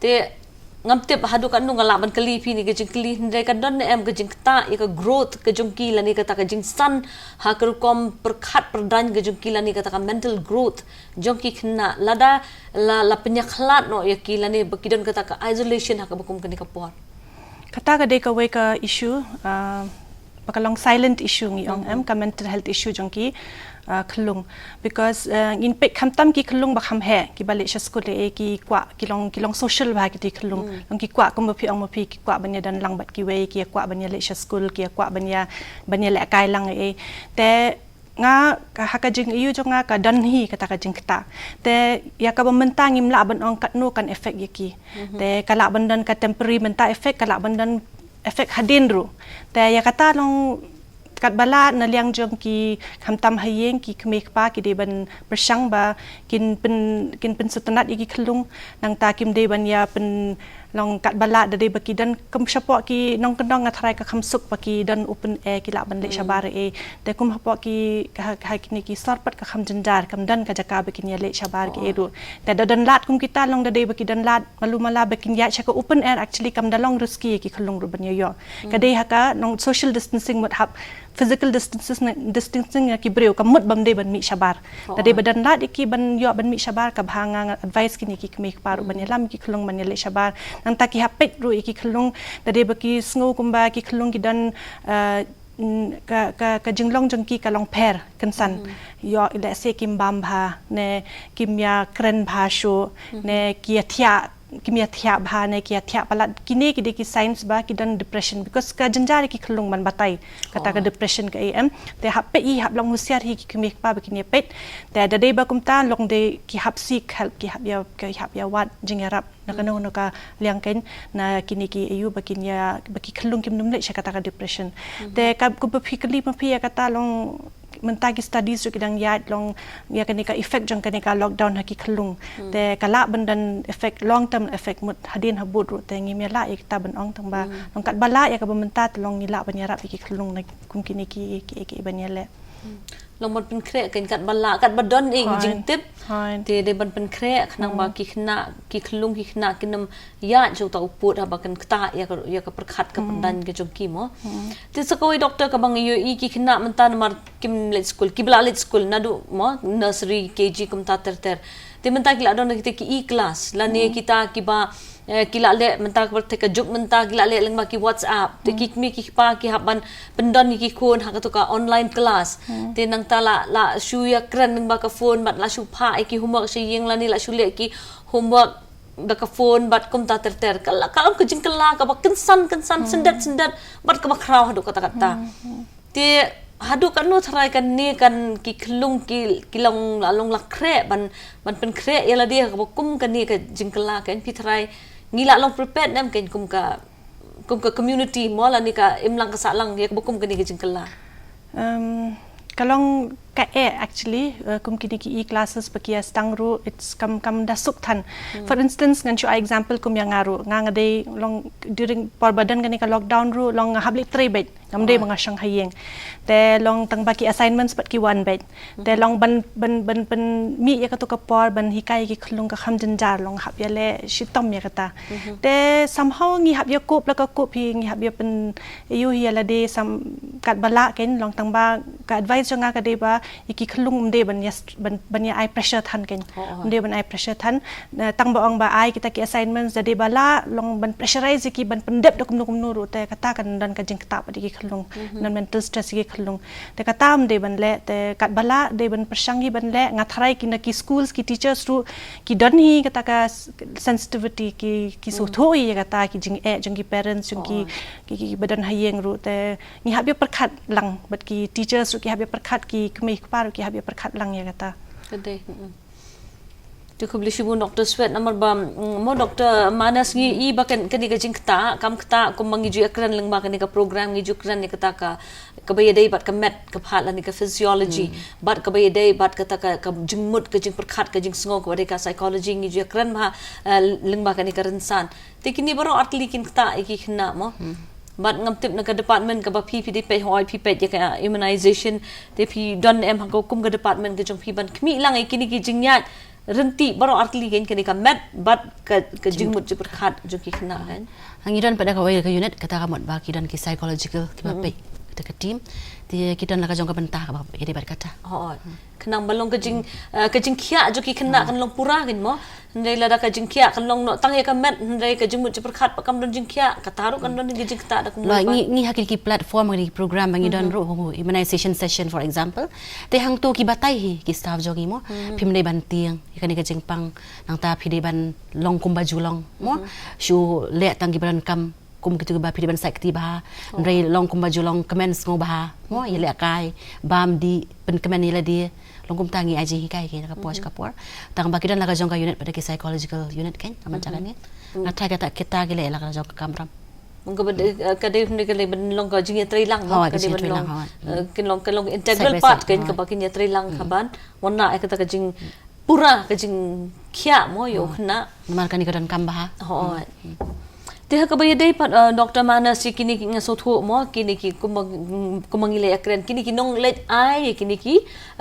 te ngamtip hadu kan nung ngalaban kali pi ni gejing kli ndai kan don em gejing ta ya ka growth gejing ki lani kata ka jing san ha ker kom perkhat perdan gejing ki lani kata ka mental growth jong ki khna lada la penyakhlat no ya ki lani bakidon kata ka isolation ha ka bukum kani ka por kata ka de ka we ka issue pakalong silent issue ngi ong em ka mental health issue jong ki Khyllung because in pek khamtam ki Khyllung ba kham he ki balik school e ki kwa kilong social ba ki Khyllung long ki kwa kum phi ong phi ki kwa banya dan lang bat ki we ki kwa banya le school ki kwa banya le kai lang e te nga ka hakajing iu jong nga ka dan hi kata ka jing kata te ya ka bamenta ngim la ban ong kat no kan effect ye ki te kala ban dan ka temporary menta effect kala ban dan effect hadin ru te ya kata long kat bala na liang jong ki khamtam hayeng ki kmek pa ki de ban persang ba kin pen sutanat ki Khyllung nang ta kim de ban ya pen long kat bala de baki dan kum sapok ki nong kendong ngathrai ka khamsuk baki dan open air ki la ban le shabar e te kum hapok ki ha ki ni ki sarpat ka kham janjar kam dan ka jaka baki ni le shabar ki edu te dan lat kum kita long de baki dan lat malu mala baki ya chaka open air actually kam dalong riski ki Khyllung ru ban yo ka de ha ka nong social distancing mut hap physical distancing ki breu kamut bamde ban mi shabar tadi badan lat ki ban yo ban mi shabar ka bhanga advice ki ni ki kmek paru ban lam ki Khyllung ban le shabar nang ta ki hapet ru ki Khyllung tadi baki sngo kumba ki Khyllung ki dan ka jinglong jong ki ka long per kansan yo ile se kim bam bha ne kim ya kren bha sho ne ki athya kimia thia bha ne kia thia pala kine ki de ki science ba ki dan depression because ka janjari ki Khyllung man batai kata ka depression ka am te hap pe i hap long husiar hi ki kime pa ba ki ne pet te da de ba kum ta long de ki hap seek help ki hap ya wat jingarap na kanu no ka liang ken na kini ki ayu ba kinya ba ki Khyllung kim numle sha kata ka depression te ka ku ba physically ma phi kata long mentagi studies jo kidang yat long ya kanika effect jong kanika lockdown haki Khyllung te kala bandan effect long term effect mut hadin habut ru te ngi mela ik ta ban ong tang ba long kat bala ya ka bamenta long ngila banyarap ki Khyllung na kum kini ki banyale long ban pen kre kan kat bala kat badon ing jing tip te de ban pen kre khnang ba ki khna ki Khyllung ki khna kinam ya jo ta uput ha ba kan kta ya ka perkhat ka pandan ke jong ki mo te sakoi doctor ka bang yo i ki khna mantan mar kim let school ki bla let school nadu mo nursery kg kum ta ter te menta ki la don ki e class la ne kita ki ba kila le menta ka te ka juk menta kila le lang ma ki WhatsApp te ki mi ki pa ki haban pendon ki khon ha ka to ka online class te nang ta la shu ya kran nang ba ka phone bat la shu pha ki homework she yeng la ni la shu le ki homework da ka phone bat kum ta ter kala ka ka jing kala ka ba kensan sendat bat ka ba khrau hadu kata te hadu kan no try kan ni kan ki Khyllung ki long along la kre ban pen kre yala dia ka kum kan ni ka jingkala kan pi try ngila long prepare nam kan kum ka community mo la ni ka imlang ka salang ya ka kum kan ni ka jingkala kalong ka actually kum kini ki classes pakia stangru it's kam dasuk than for instance ngan chu example kum yang ngaru ngade long during porbadan kani ka lockdown ru long habli 3 bed ngamde mga shanghai te long tang baki assignments pat ki 1 bed te long ban mi ya ka to ka por ban hikai ki Khyllung ka kham jar long hab ya le shitom ya kata te somehow ngi hab ya kop la ka kop hi ngi hab ya pen yu hi la de sam kat bala ken long tang ba ka advice nga ka de ba iki Khyllung mde ban ya ai pressure than ken mde ban ai pressure than tang ba ong ba ai kita ki assignments de bala long ban pressurize ki ban pendep dokum nuru te kata kan dan ka jing kata pa ki Khyllung nan mental stress ki Khyllung te kata mde ban le te kat bala de ban persangi ban le ngatharai ki na ki schools ki teachers ru ki don hi kata ka sensitivity ki so thoi kata ki jing ki parents jing ki badan hayeng ru te ni habya perkhat lang bat ki teachers ru ki habya perkhat ki kemi paru ki habya perkhat lang ya kata kade tu ko blishi bu doctor sweat namar ba mo doctor manas ngi bakan kani ka jingta kam kata ko mangi ju ekran leng ba kani ka program ngi ju kran ni kata ka kabaya dei bat ka met ka phala ni ka physiology bat kabaya dei bat kata ka jingmut ka jing perkhat ka jing sngo ko ka psychology ngi ju ekran ba leng ba kani ka rensan te kini baro atli kin kata iki khna mo but ngam tip na ka department ka ba PPD pe hoi pi pe ka immunization te pi don em ha ko kum ka department ka jong pi ban khmi lang ai kini ki jingyat renti baro artli gen kini ka met but ka jingmut ju perkhat ju ki khna kan hangiran pada ka wai ka unit kata ka mot ba ki dan ki psychological ki ba pe kita ka team ti kita la ka jong ka bentah ka ba ye debat kata kenang balong ka jing khia ju ki khna kan long pura gen mo ndai la da ka jing khia kan long no tang ye ka met ndai ka jingmut ju perkhat pa kam don jing khia ka taru kan don jing kta da kum la ni hakil ki platform ni program bangi don ro immunization session for example te hang tu ki batai hi ki staff jogi mo phim dei ban tiang ikani ka jing pang nang ta phi dei ban long kum baju long mo shu le tang ki ban kam kum kitu ba phi ban sakti ba ndai long kum baju long comments ngo ba mo ye le kai bam di pen comment ni la di long kum tangi aji hi kai ki ka pos ka por tang ba ki dan la ka jong ka unit pada ki psychological unit kan aman jalan ni ngatai kata kita gile la ka jong ka kamram mungkin ka de ni ka le ban long ka jing tri lang mo ka de ban long kin long integral part kan ka ba kin tri lang ka ban wonna ai kata ka jing pura ka jing khia mo yo khna mar ka ni ka dan kam ba te ha ka ba yedai pat Dr. Manas kini ki ngaso thu mo kini ki kumangile akren kini ki nong let ai kini ki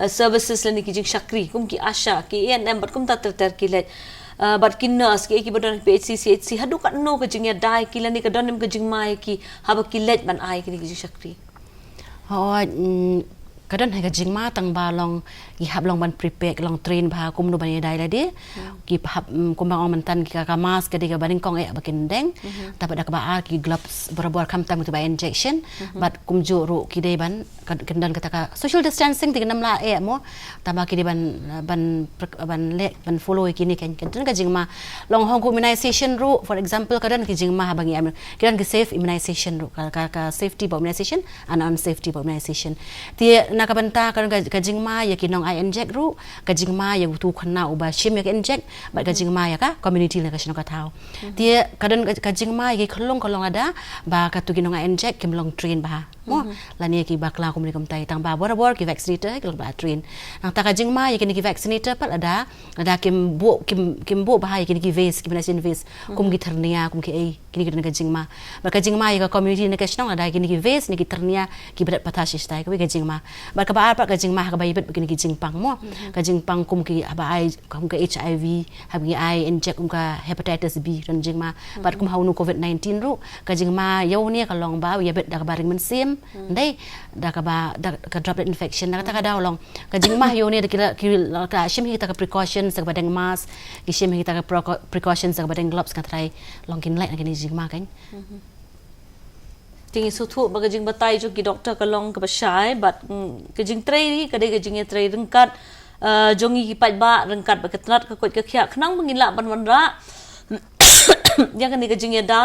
services lani ki jing shakri kum ki asha ki NM bat kum ta ter ki let bat ki nurse ki badon PHC hadu ka no ka jing ya dai ki lani ka donim ka jing mai ki haba ki let ban ai kini ki jing shakri kadang hai ka jing ma tang ba long ki hab long ban prepare long train ba kum no ban ye dai la de ki hab kum bang man tan ki ka mask ka de ka baring kong ba kin deng ta ba da ka ba ki gloves bor kam tam tu ba injection but kum ju ru ki de ban kendan kata ka social distancing ti nam la mo ta ba ki de ban follow ki ni kan ka jing ma long hong immunization ru for example kadang ki jing ma bang ya kiran ki safe immunization ru ka safety ba immunization and unsafety ba immunization ti na ka banta ka jing ma ya ki nong ai inject ru ka jing ma ya tu khna u ba shim ya ka inject ba ka jing ma ya ka community la ka shino ka thau ti kadang ka jing ma ya Khyllung ada ba ka tu ki nong ai inject kim long train ba mo la ni ki bakla ko kom tai tang ba bor ki vaccinator ki ba train nang ta ka jing ma ya ki vaccinator pat ada kim bo ba ya ki vase ki vaccination vase kum ki thernia kum ki ai ki ka jing ma ba ka jing ma ya ka community na ka shino ada ki vase ni ki thernia ki berat pathashi stai ka jing ma ba ka ba ka jing ma ka ba ibet ki jing pang mo ka jing pang kum ki ba ai kum ka HIV habi ai inject kum ka hepatitis B ran jing ma ba kum haunu COVID-19 ru ka jing ma yau ni ka long ba ya bet da ka baring men sim dai da ka ba da ka droplet infection da ka da long ka jing ma yo ni da ka shim hi ta ka precautions sa badeng mask ki shim hi ta ka precautions sa badeng gloves ka try long kin light na ki jing ma kan tingi su thu ba ka jing batai jo ki doctor ka long ka ba shai but ka jing trai ri ka de ka jing trai rengkat jongi ki pai ba rengkat ba ka trat ka kot ka khia khnang bangila ban ra ya kan ni ka jing ya da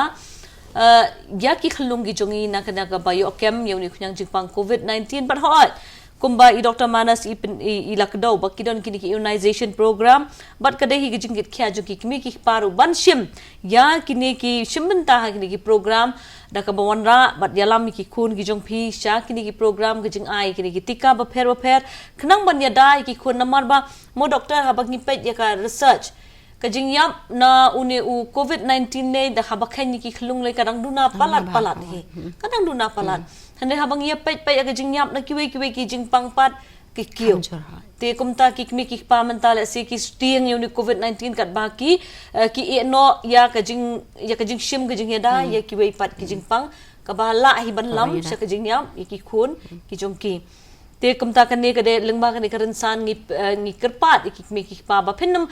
ya ki Khyllung gi jongi na kana ga bayo kem yoni khunyang jingpang COVID-19 but hot kumba i Dr. Manas i lakdau bakidon kini ki immunization program but kadai hi gijing git kya jo ki kimi ki paru ban shim ya kini ki shimbenta ha kini ki program da ka bawanra but yalam ki khun gi jong phi sha kini ki program gijing ai kini ki Tikka ba pher khnang ban ya dai ki khun namar ba mo doctor ha bak ni pet ya ka research kajing yap na une u COVID-19 ne da habakhan ki Khyllung le kadang duna palat he kadang duna palat hande habang ya pet kajing yap na kiwe ki jing pangpat ki kiu te kumta ki kmi ki pa mental se ki stiang uni COVID-19 kat baki ki e no ya kajing shim kajing ya da ya kiwe pat ki jing pang kabala hi ban lam sa kajing yap ki khun ki jongki te kumta kane kade lengba kane karensan ngi kerpat ikik ki pa ba phinam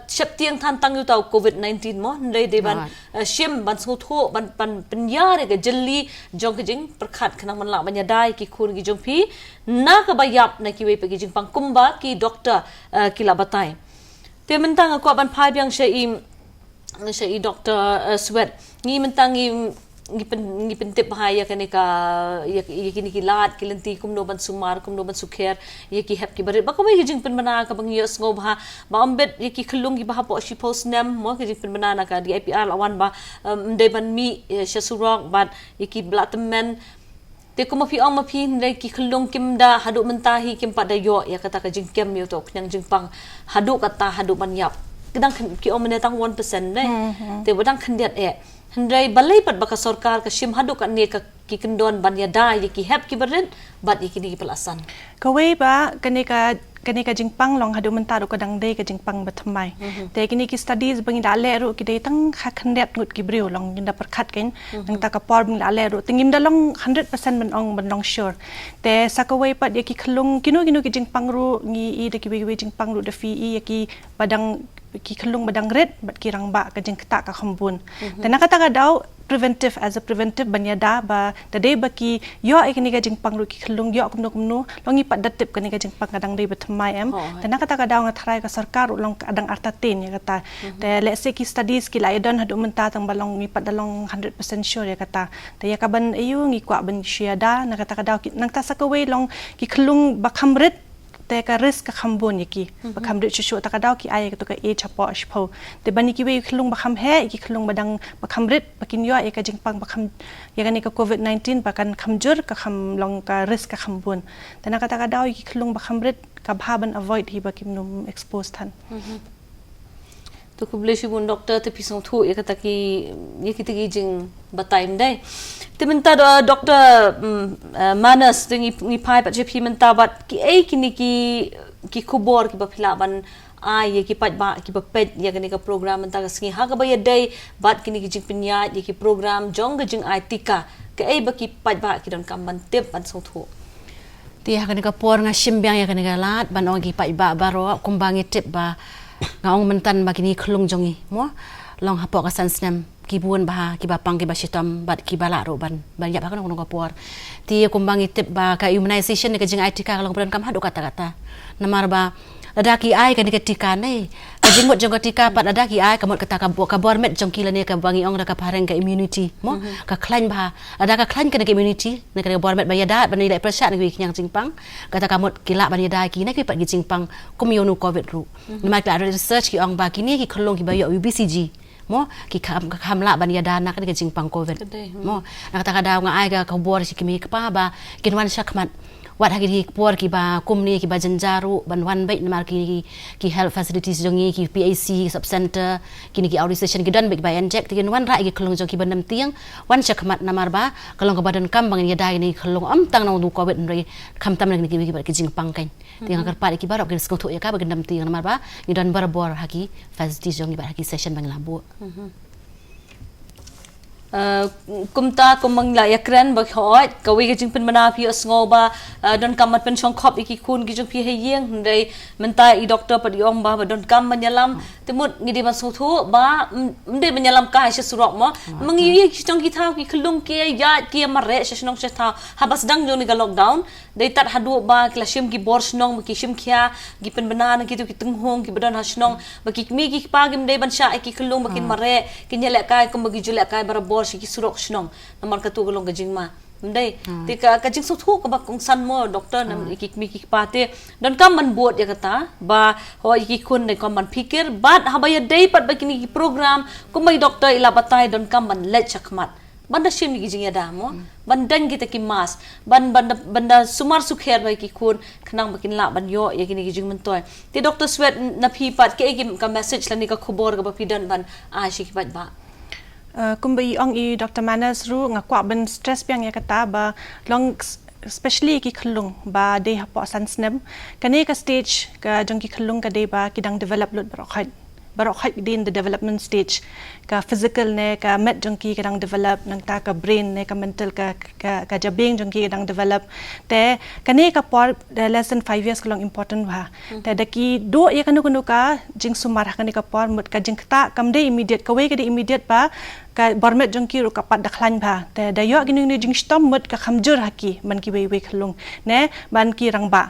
septiang than tang yu tau COVID-19 mo ndai de ban shim ban su tho ban penya re ga jelli jong jing perkhat khana man la banya dai ki khun gi jong phi na ka bayap na ki we pe gi jing pang kumba ki doctor ki la batai te mentang ko ban phai byang shai doctor sweat ngi mentang ngi pentip bahaya kane ka ya kini kilat kilanti kumno ban sumar kumno ban sukher ya ki hep ki barit ba ko jing pen bana ka bang yos ngo bha ba ambet ya ki Khyllung gi ba po shi post nem mo ki jing pen bana na ka di IPR lawan ba de ban mi shasurok bat ya ki blatmen te ko mapi ndai ki Khyllung kim da hadu mentahi kim pada yo ya kata ka jing kem yo to nyang jing pang hadu kata hadu ban yap kedang ki omne tang 1% ne te badang khandiat handai balai pat baka sarkar ka shim hadu kan ne ka ki kendon ban ya dai ki hep ki barin bat ki ni pelasan kawe ba kane ka jingpang long hadu mentaro ka dang dei ka jingpang batmai te kini ki studies bangi dale ru ki dei tang kha khandet ngut ki brio long jinda perkhat ken nang ta ka por bing dale ru tingim da long 100% ban long sure te sakawe pat ya ki Khyllung kinu ki jingpang ru ngi i de ki jingpang ru de fi i ki badang ki Khyllung badang red bat ki rang ba ka jing kata ka khambun te na kata ka daw preventive as a preventive banyada ba tade baki yo ikini ka jingpang ru ki Khyllung yo kumno longi pat datip kani ka jingpang kadang dei batmai em te na kata ka daw ngathrai ka sarkar long kadang artatin ya kata te let's say ki studies ki laidon hadu menta tang balong ni pat dalong 100% sure ya kata te ya kaban ayu ngi kwa ban shiada na kata ka daw nang ta sakaway long ki Khyllung bakhamrit te ka risk ka khambon yaki bakham de chu ta ka daw ki ai to ka e chapo shpo te bani ki we Khyllung bakham he ki Khyllung badang bakham rit bakin yo e ka jingpang bakham ya ni ka COVID-19 bakan khamjur ka kham long ka risk ka khambon te na ka ta ka daw ki Khyllung bakham rit ka bhaban avoid hi bakim num expose than to kubleshi bun doctor te pisong thu e kata ki ye kitigi jing bataim dai te menta doctor Manas te ngi pai pa je pi menta bat ki ei kini ki khubor ki bapila ban ai ye ki pat ba ki bapet ya kani ka program menta ka singi ha ka ba ye dai bat kini ki jing pinya ye ki program jong ga jing ai Tikka ke ei ba ki pat ba ki don kam ban tip ban song thu ti ha kani ka por nga shimbyang ya kani ka lat ban ogi pat ba baro kumbangi tip ba ngaong mentan bagini Khyllung jongi mo long hapok ka sansnem kibun bah ki bapang ki basitam bat ki balaro ban ya ba kan ko por ti kumbangi tip ba ka immunization ni ka jing Tikka long bulan kam hadu kata namar ba ada ki ai kan ke Tikka nei ka jingot jong Tikka pat ada ki ai kamot kata ka bormet jong kila ne ka bangi ong ka pareng ka immunity mo ka klan ba ada ka klan ka immunity ne ka bormet ba ya dat ban ni lai prasat ni kyang jingpang kata kamot kila ban ya dai ki ne ki pat ki jingpang kumyonu covid ru namar ka research ki ong ba ki ni ki Khyllung ki ba yo UBCG mo ki kham la ban ya dana ka jingpang covid mo na kata ka daw nga ai ka bor si kimi ka pa ba kinwan shakmat wat hagi por ki ba kumni ki ba janjaru ban wan bai namar ki health facilities jongi ki PAC sub center kini ki immunization ki dan bai ba inject ki wan ra ki Khyllung jong ki banam tiang wan chakmat namar ba kalong ka badan kam bang ya dai ni Khyllung am tang nang du covid nri kham tam ni ki ba ki jingpang kan tiang kar pa ki barok ki skong thu ya ka ba gandam tiang namar ba ni dan bor hagi facilities jongi ba hagi session bang labu kumta kumang la yakran ba khoi kawi ga jingpen mana pi asngo ba don kamat pen chong khop iki khun gi jong pi he yeng ndai menta i doctor pa yong ba don kam manyalam temut ngidi ban so thu ba mde manyalam ka she surok mo mangi yi chong ki thau ki Khyllung ke ya ki mare she snong she tha habas dang jong ni ga lockdown dei tat hadu ba klashim ki bor snong ki shim khia gi pen bana na ki tu ki tung hong ki badon ha snong ba ki mi ki pa gi mde ban sha ki Khyllung ba kin mare ki nyele kai kum gi jule kai bar bor shi ki surok shnong namar ka tu golong gajing ma mdai tika kajing su thu ka ba kong san mo doctor nam ikik mi ki pate don kam man buat ya kata ba ho iki kun ne kam man pikir bat habaya dei pat ba kini program kumai doctor ila batai don kam man let chakmat banda shim gi jing ya da mo bandan kita ki mas banda sumar sukher ba ki kun khnang bakin la ban yo ya kini gi jing man toy ti doctor sweat na phi pat ke ka message lani ka khubor ga ba pidan ban a shi ki bat ba kumbai ong i Dr. Manas ru ngakwa ben stress piang ya kata ba long especially ki Khyllung ba de hapo sansnem kane ka stage ka jong ki Khyllung ka de ba kidang develop lut barok din the development stage ka physical ne ka met jong ki kadang develop nang ta ka brain ne ka mental ka jabing jong ki kadang develop te kane ka por less than 5 years kalong important ba te daki do ya kanu ka jing sumar kane ka por mut ka jing ta kam de immediate ka we ka de immediate ba ka bormet jong ki ru ka pat dakhlan ba te da yo ginu ni jing stom mut ka khamjur haki man ki we Khyllung ne ban ki rang ba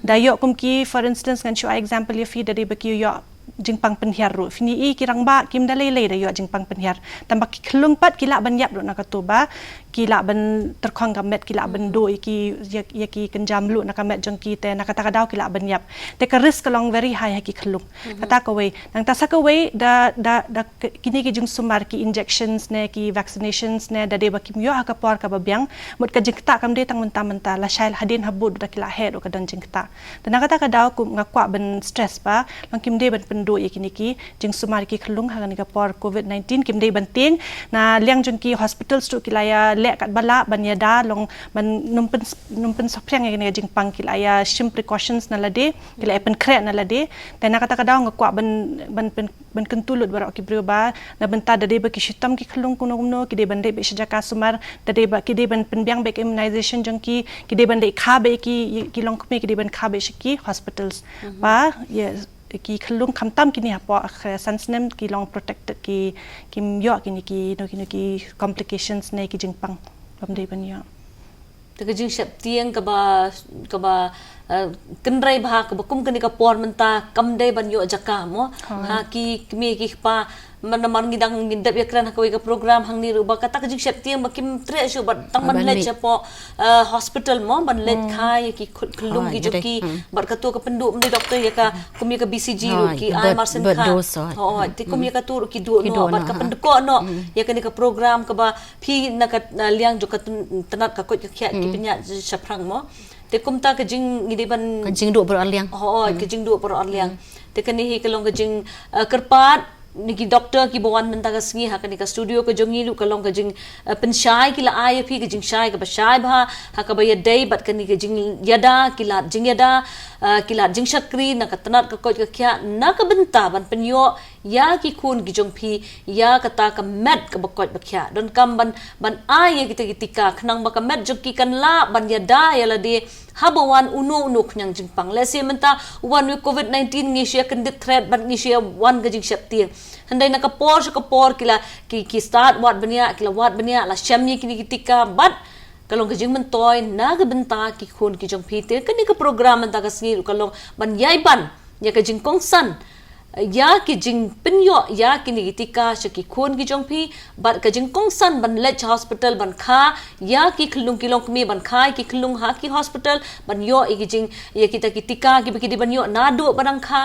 da yo kum ki for instance kan show example ya fi dari baki yo jingpang penhiar ru fini I kirang ba kim dalai da yo jingpang penhiar tambah ki Khyllung pat kila ban yap ru na katuba kila ban terkhong gamet kila ban do ki ya ki kenjam lu na kamet jong ki te na kata kadau kila ban yap te ka risk along very high ki Khyllung kata ka we nang ta saka we da kini ki jing sumar ki injections ne ki vaccinations ne da de ba kim yo ka por ka babyang mut ka jingta kam de tang menta la shail hadin habud da kila he ro ka dan jingta te na kata kadau ku ngakwa ban stress ba lang kim de ban do ya kini ki jing sumar ki Khyllung ha ni ka por covid-19 kim dei banting na liang jong ki hospitals tu kilaya le kat bala ban ya da long man numpen soprang ya ni jing pang kilaya shim precautions na lade kilaya pen kre na lade dan na kata kadang ngakwa ban kentulut barak ki berubah na benta da dei ba ki shitam ki Khyllung kuno ki dei ban dei be sejaka sumar da dei ba ki dei ban penbiang be immunization jong ki dei ban dei kha be ki long kme ki dei ban kha be shiki hospitals ba yes ki Khyllung khamtam kini hapo sansnem ki long protected ki kim yo kini ki complications ne ki jingpang pamdei ban yo te ka jing shep tieng ka ba kenrai bah ka kum kani ka por menta kam dei ban yo jaka mo ha ki mi ki pa man ngidang ngindap ya kran ka ka program hang ni ru ba kata ka jing shep tieng ba kim tre shu ba tang man le chapo hospital mo ban le khai ki Khyllung ki joki bar ka tu ka pendu mdi doctor ya ka kum ya ka BCG ru ki ai marsen kha ho ti kum ya ka tu ki du no bar ka pendko no ya kani ka program ka ba phi na ka liang jo ka tanat ka ko ki pinya shaprang mo te kumta ka jing ngidi ban ka jing du por aliang ka jing du por aliang te kani hi kalong ka jing kerpat niki doctor ki bawan menta ka sngi ha kani ka studio ka jongi lu kalong ka jing penshai ki la ai phi ka jing shai ka ba shai bha ha ka ba ya dei bat kani ka jing yada ki la jing yada ki la jing shakri na ka tanat ka ko ka kya na ka benta ban penyo ya ki khun ki jong phi ya kata ka met ka bakot bakya don kam ban ai ya kita Tikka khnang ba ka met joki kan la ban ya da ya la de habawan uno khnyang jingpang le se menta one week covid-19 ngi she kan dit threat ban ngi she one ga jing shap ti handai na ka por kila ki start wat bania kila wat bania la shamni ki Tikka bat kalong ka jing man toy na ga benta ki khun ki jong phi te kan ni ka program menta ka sngi kalong ban yai ban ya ka jing kong san ya ki jing pinyo ya ki ni Tikka shaki khun ki jong phi bat ka jing kong san ban lech hospital ban kha ya ki Khyllung ki long mi ban khai ki Khyllung ha ki hospital ban yo ki jing ya kita ki Tikka ki bi ban yo na do barang kha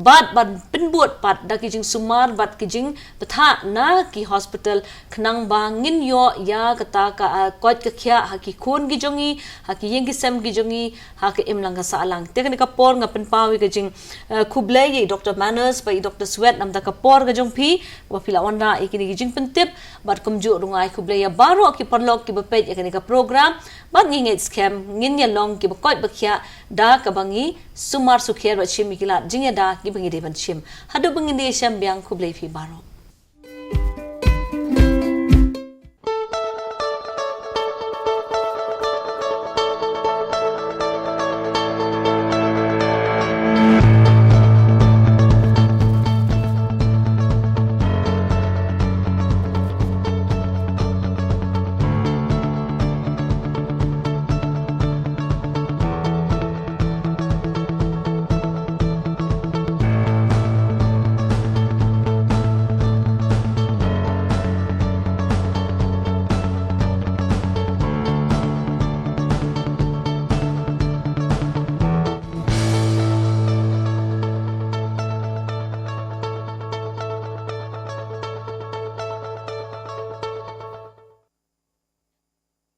bat ban pinbuat pat da ki jing sumar bat ki jing patha na ki hospital khnang bangin yo ya kata ka kot ka khya ha ki khun gi jongi ha ki yeng ki sem gi jongi ha ki imlang ka salang te ka por nga pen pawi ka jing khuble ye Dr. Manas by Dr. Sweat nam da ka por ga jong phi wa phila wanra ikini gi jing pentip bat kumju rungai khuble ya baro ki parlok ki bapet ya ka program bat ngi nge scam ngin ya long ki bakot bakhya da ka bangi sumar sukher wa chimi kila jing ya da ki bangi de ban chim hadu bangi de sham byang khuble phi baro